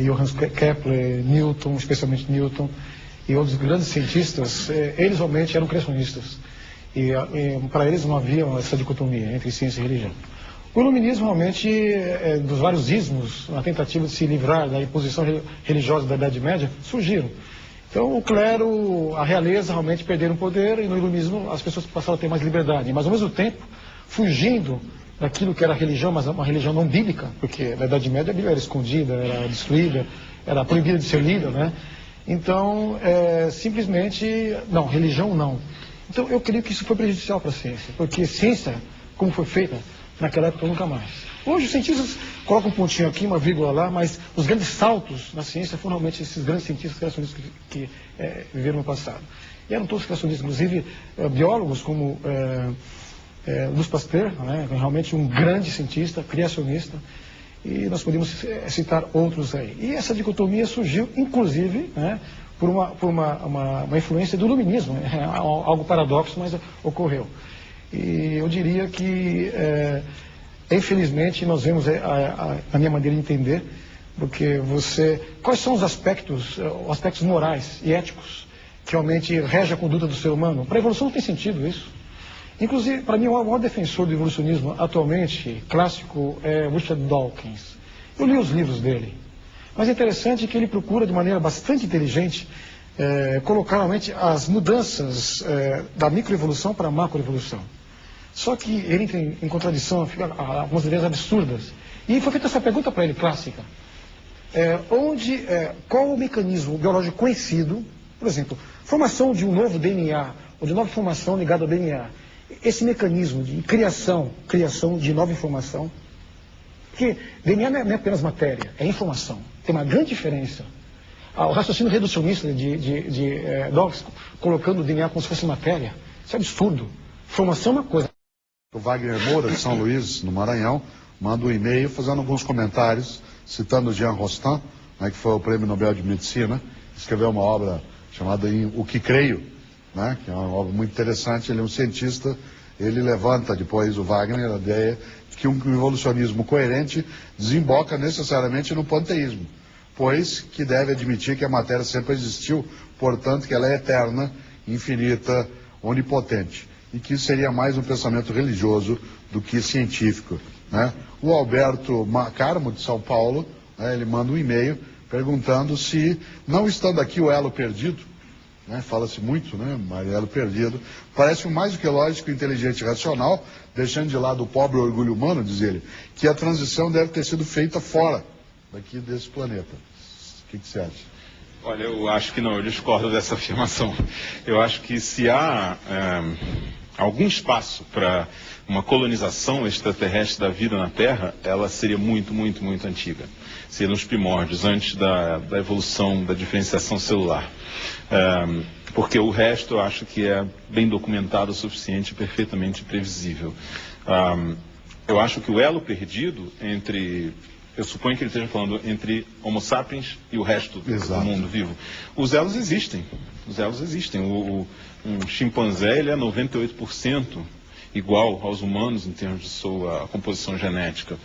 Johannes Kepler, Newton, especialmente Newton, e outros grandes cientistas, eles realmente eram criacionistas. E para eles não havia essa dicotomia entre ciência e religião. O iluminismo realmente, dos vários ismos, na tentativa de se livrar da imposição religiosa da Idade Média, surgiram. Então o clero, a realeza realmente perderam poder, e no iluminismo as pessoas passaram a ter mais liberdade. Mas ao mesmo tempo, fugindo daquilo que era religião, mas uma religião não bíblica, porque na Idade Média a Bíblia era escondida, era destruída, era proibida de ser lida, né? Então, simplesmente, não, religião não. Então eu creio que isso foi prejudicial para a ciência, porque ciência, como foi feita naquela época, nunca mais. Hoje os cientistas colocam um pontinho aqui, uma vírgula lá, mas os grandes saltos na ciência foram realmente esses grandes cientistas criacionistas que viveram no passado. E eram todos criacionistas, inclusive biólogos como Louis Pasteur, né, realmente um grande cientista, criacionista, e nós podemos citar outros aí. E essa dicotomia surgiu, inclusive, né, por uma influência do iluminismo, algo paradoxo, mas ocorreu. E eu diria que, infelizmente, nós vemos, a minha maneira de entender, porque quais são os aspectos morais e éticos que realmente regem a conduta do ser humano? Para a evolução não tem sentido isso. Inclusive, para mim, o maior defensor do evolucionismo atualmente, clássico, é Richard Dawkins. Eu li os livros dele. Mas é interessante que ele procura, de maneira bastante inteligente, colocar realmente as mudanças da microevolução para a macroevolução. Só que ele entra em contradição, algumas ideias absurdas. E foi feita essa pergunta para ele, clássica. Qual o mecanismo biológico conhecido, por exemplo, formação de um novo DNA, ou de nova informação ligada ao DNA, esse mecanismo de criação de nova informação, porque DNA não é apenas matéria, é informação. Tem uma grande diferença. O raciocínio reducionista de Dawkins, colocando o DNA como se fosse matéria, isso é absurdo. Informação é uma coisa. O Wagner Moura, de São Luís, no Maranhão, manda um e-mail fazendo alguns comentários, citando Jean Rostand, né, que foi o Prêmio Nobel de Medicina, escreveu uma obra chamada O que Creio, né, que é uma obra muito interessante. Ele é um cientista, ele levanta depois o Wagner a ideia de que um evolucionismo coerente desemboca necessariamente no panteísmo, pois que deve admitir que a matéria sempre existiu, portanto que ela é eterna, infinita, onipotente, e que isso seria mais um pensamento religioso do que científico, né? O Alberto Carmo, de São Paulo, né, ele manda um e-mail perguntando se, não estando aqui o elo perdido, né, fala-se muito, né, elo perdido, parece o mais do que lógico, inteligente e racional, deixando de lado o pobre orgulho humano, diz ele, que a transição deve ter sido feita fora daqui desse planeta. O que você acha? Olha, eu acho que não, eu discordo dessa afirmação. Eu acho que se há algum espaço para uma colonização extraterrestre da vida na Terra, ela seria muito, muito, muito antiga. Seria nos primórdios, antes da evolução, da diferenciação celular. Porque o resto eu acho que é bem documentado o suficiente e perfeitamente previsível. Eu acho que o elo perdido entre... Eu suponho que ele esteja falando entre Homo sapiens e o resto do mundo vivo. Os elos existem. Os elos existem. Um chimpanzé, ele é 98% igual aos humanos em termos de sua composição genética.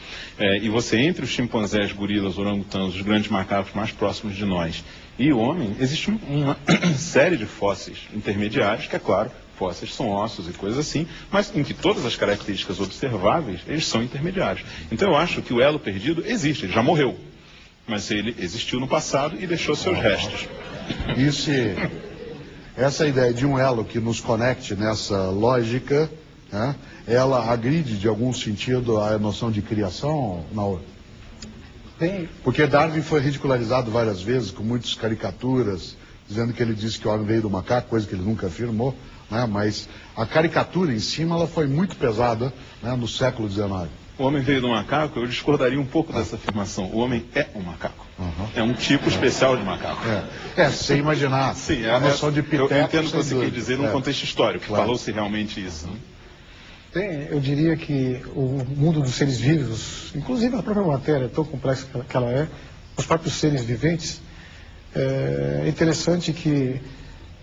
E você, entre os chimpanzés, gorilas, orangotangos, os grandes macacos mais próximos de nós e o homem, existe uma série de fósseis intermediários, que é claro, fósseis são ossos e coisas assim, mas em que todas as características observáveis, eles são intermediários. Então eu acho que o elo perdido existe, ele já morreu, mas ele existiu no passado e deixou seus restos. Essa ideia de um elo que nos conecte nessa lógica, né, ela agride de algum sentido a noção de criação, Naor? Porque Darwin foi ridicularizado várias vezes, com muitas caricaturas, dizendo que ele disse que o homem veio do macaco, coisa que ele nunca afirmou, né, mas a caricatura em cima ela foi muito pesada, né, no século XIX. O homem veio do macaco, eu discordaria um pouco dessa afirmação. O homem é um macaco. É um tipo especial de macaco. Sem imaginar. Sim, a noção de piteco. Eu entendo o que você quer dizer num contexto histórico, claro. Falou-se realmente isso. Né? Eu diria que o mundo dos seres vivos, inclusive a própria matéria, tão complexa que ela é, os próprios seres viventes, é interessante que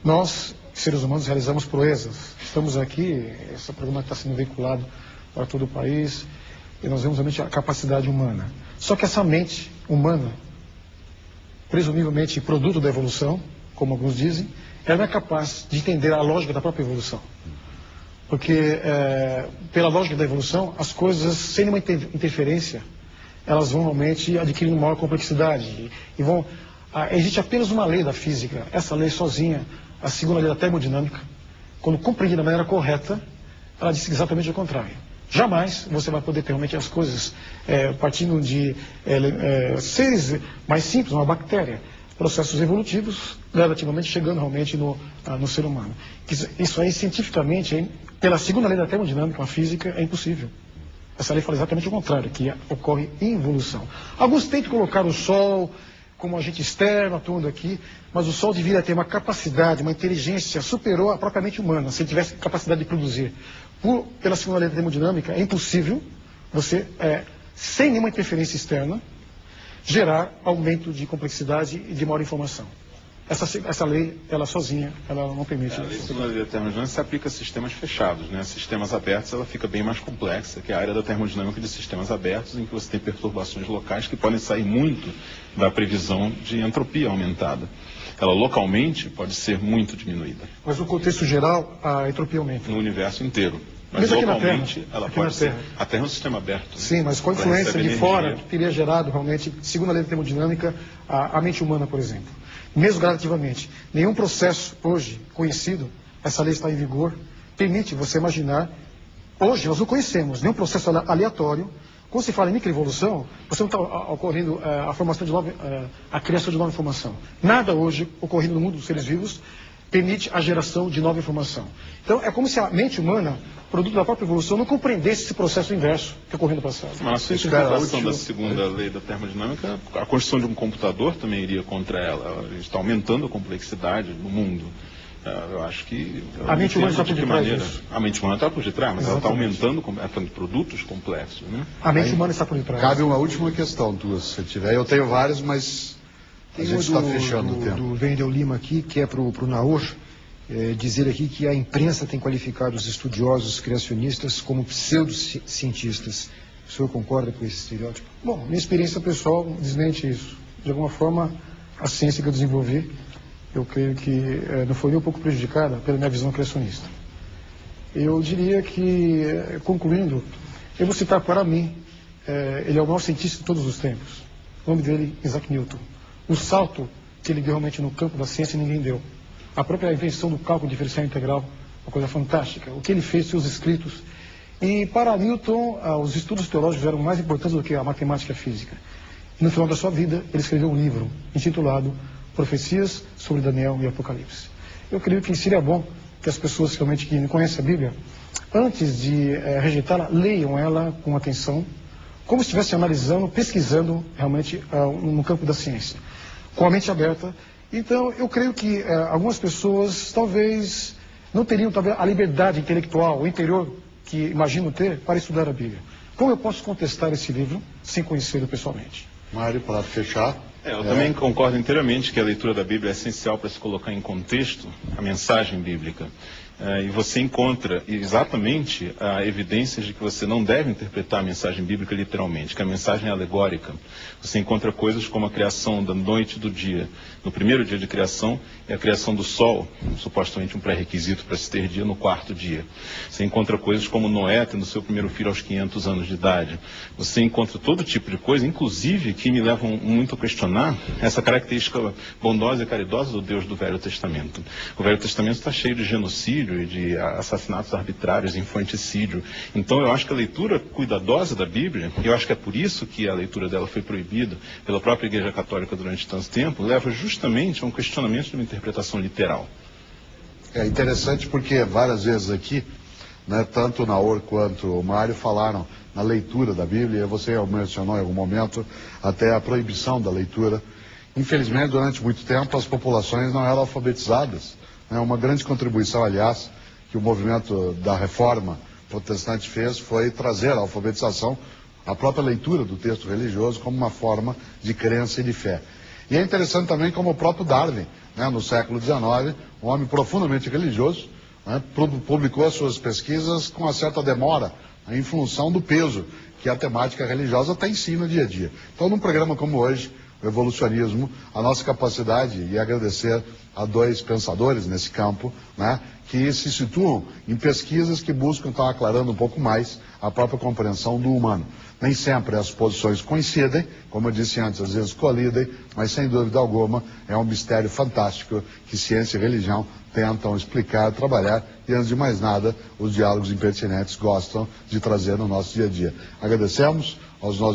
nós, seres humanos, realizamos proezas. Estamos aqui, esse programa está sendo veiculado para todo o país, e nós vemos realmente a capacidade humana. Só que essa mente humana, presumivelmente produto da evolução, como alguns dizem, ela não é capaz de entender a lógica da própria evolução. Porque, pela lógica da evolução, as coisas, sem nenhuma interferência, elas vão realmente adquirindo maior complexidade. E vão, existe apenas uma lei da física, essa lei sozinha, a segunda lei da termodinâmica, quando compreendida da maneira correta, ela diz exatamente o contrário. Jamais você vai poder ter realmente as coisas partindo de seres mais simples, uma bactéria, processos evolutivos, gradativamente chegando realmente no ser humano. Isso aí, cientificamente, pela segunda lei da termodinâmica, uma física, é impossível. Essa lei fala exatamente o contrário, que ocorre involução. Alguns tentam colocar o Sol como agente externo, atuando aqui, mas o Sol deveria ter uma capacidade, uma inteligência, superou a própria mente humana, se ele tivesse capacidade de produzir. Pela segunda lei da termodinâmica, é impossível você, sem nenhuma interferência externa, gerar aumento de complexidade e de maior informação. Essa lei, ela sozinha, ela não permite isso. A lei segunda lei da termodinâmica se aplica a sistemas fechados, né? Sistemas abertos, ela fica bem mais complexa, que é a área da termodinâmica de sistemas abertos, em que você tem perturbações locais que podem sair muito da previsão de entropia aumentada. Ela localmente pode ser muito diminuída. Mas no contexto geral, a entropia aumenta. No universo inteiro. Mas mesmo localmente, ela aqui pode na ser. Terra. A Terra é um sistema aberto. Sim, mas com a influência de fora, teria gerado realmente, segundo a lei da termodinâmica, a mente humana, por exemplo. Mesmo gradativamente. Nenhum processo hoje conhecido, essa lei está em vigor, permite você imaginar. Hoje nós não conhecemos nenhum processo aleatório. Quando se fala em microevolução, você não está ocorrendo a formação de nova, a criação de nova informação. Nada hoje ocorrendo no mundo dos seres vivos permite a geração de nova informação. Então, é como se a mente humana, produto da própria evolução, não compreendesse esse processo inverso que ocorreu no passado. Mas a sua interpretação da segunda lei da termodinâmica, a construção de um computador também iria contra ela. Ela está aumentando a complexidade no mundo. Eu acho que... A mente humana está por detrás disso. A mente humana está por detrás, mas exatamente. Ela está aumentando produtos complexos, né? A mente humana está por detrás. Cabe uma última questão tua, se você tiver. Eu tenho várias, mas a gente está fechando o tempo. Do Wendel Lima aqui, que é para o Naor, dizer aqui que a imprensa tem qualificado os estudiosos criacionistas como pseudocientistas. O senhor concorda com esse estereótipo? Bom, minha experiência pessoal desmente isso. De alguma forma, a ciência que eu desenvolvi, eu creio que não foi nem um pouco prejudicada pela minha visão criacionista. Eu diria que, concluindo, eu vou citar para mim, ele é o maior cientista de todos os tempos. O nome dele, Isaac Newton. O salto que ele deu realmente no campo da ciência ninguém deu. A própria invenção do cálculo diferencial integral, uma coisa fantástica. O que ele fez, seus escritos. E para Newton, os estudos teológicos eram mais importantes do que a matemática e a física. E no final da sua vida, ele escreveu um livro intitulado Profecias sobre Daniel e Apocalipse. Eu creio que seria bom que as pessoas realmente que não conhecem a Bíblia, antes de rejeitá-la, leiam ela com atenção, como se estivessem analisando, pesquisando realmente no campo da ciência, com a mente aberta. Então, eu creio que algumas pessoas talvez não teriam talvez, a liberdade intelectual, o interior que imaginam ter para estudar a Bíblia. Como eu posso contestar esse livro sem conhecê-lo pessoalmente? Mário, para fechar. Eu também concordo inteiramente que a leitura da Bíblia é essencial para se colocar em contexto a mensagem bíblica. E você encontra exatamente evidências de que você não deve interpretar a mensagem bíblica literalmente, que a mensagem é alegórica. Você encontra coisas como a criação da noite e do dia. No primeiro dia de criação é a criação do sol, supostamente um pré-requisito para se ter dia no quarto dia. Você encontra coisas como Noé tendo seu primeiro filho aos 500 anos de idade. Você encontra todo tipo de coisa, inclusive que me levam muito a questionar essa característica bondosa e caridosa do Deus do Velho Testamento. O Velho Testamento está cheio de genocídio e de assassinatos arbitrários, infanticídio. Então eu acho que a leitura cuidadosa da Bíblia, eu acho que é por isso que a leitura dela foi proibida pela própria Igreja Católica durante tanto tempo, leva justamente a um questionamento de uma interpretação literal. É interessante porque várias vezes aqui, né, tanto o Naor quanto o Mário falaram na leitura da Bíblia, você mencionou em algum momento até a proibição da leitura. Infelizmente, durante muito tempo, as populações não eram alfabetizadas. Uma grande contribuição, aliás, que o movimento da reforma protestante fez foi trazer a alfabetização, a própria leitura do texto religioso como uma forma de crença e de fé. E é interessante também como o próprio Darwin, no século XIX, um homem profundamente religioso, publicou as suas pesquisas com uma certa demora em função do peso que a temática religiosa tem em si no dia a dia. Então, num programa como hoje, o Evolucionismo, a nossa capacidade, e agradecer a dois pensadores nesse campo, né, que se situam em pesquisas que buscam estar aclarando um pouco mais a própria compreensão do humano. Nem sempre as posições coincidem, como eu disse antes, às vezes colidem, mas sem dúvida alguma é um mistério fantástico que ciência e religião tentam explicar, trabalhar e, antes de mais nada, os diálogos impertinentes gostam de trazer no nosso dia a dia. Agradecemos aos nossos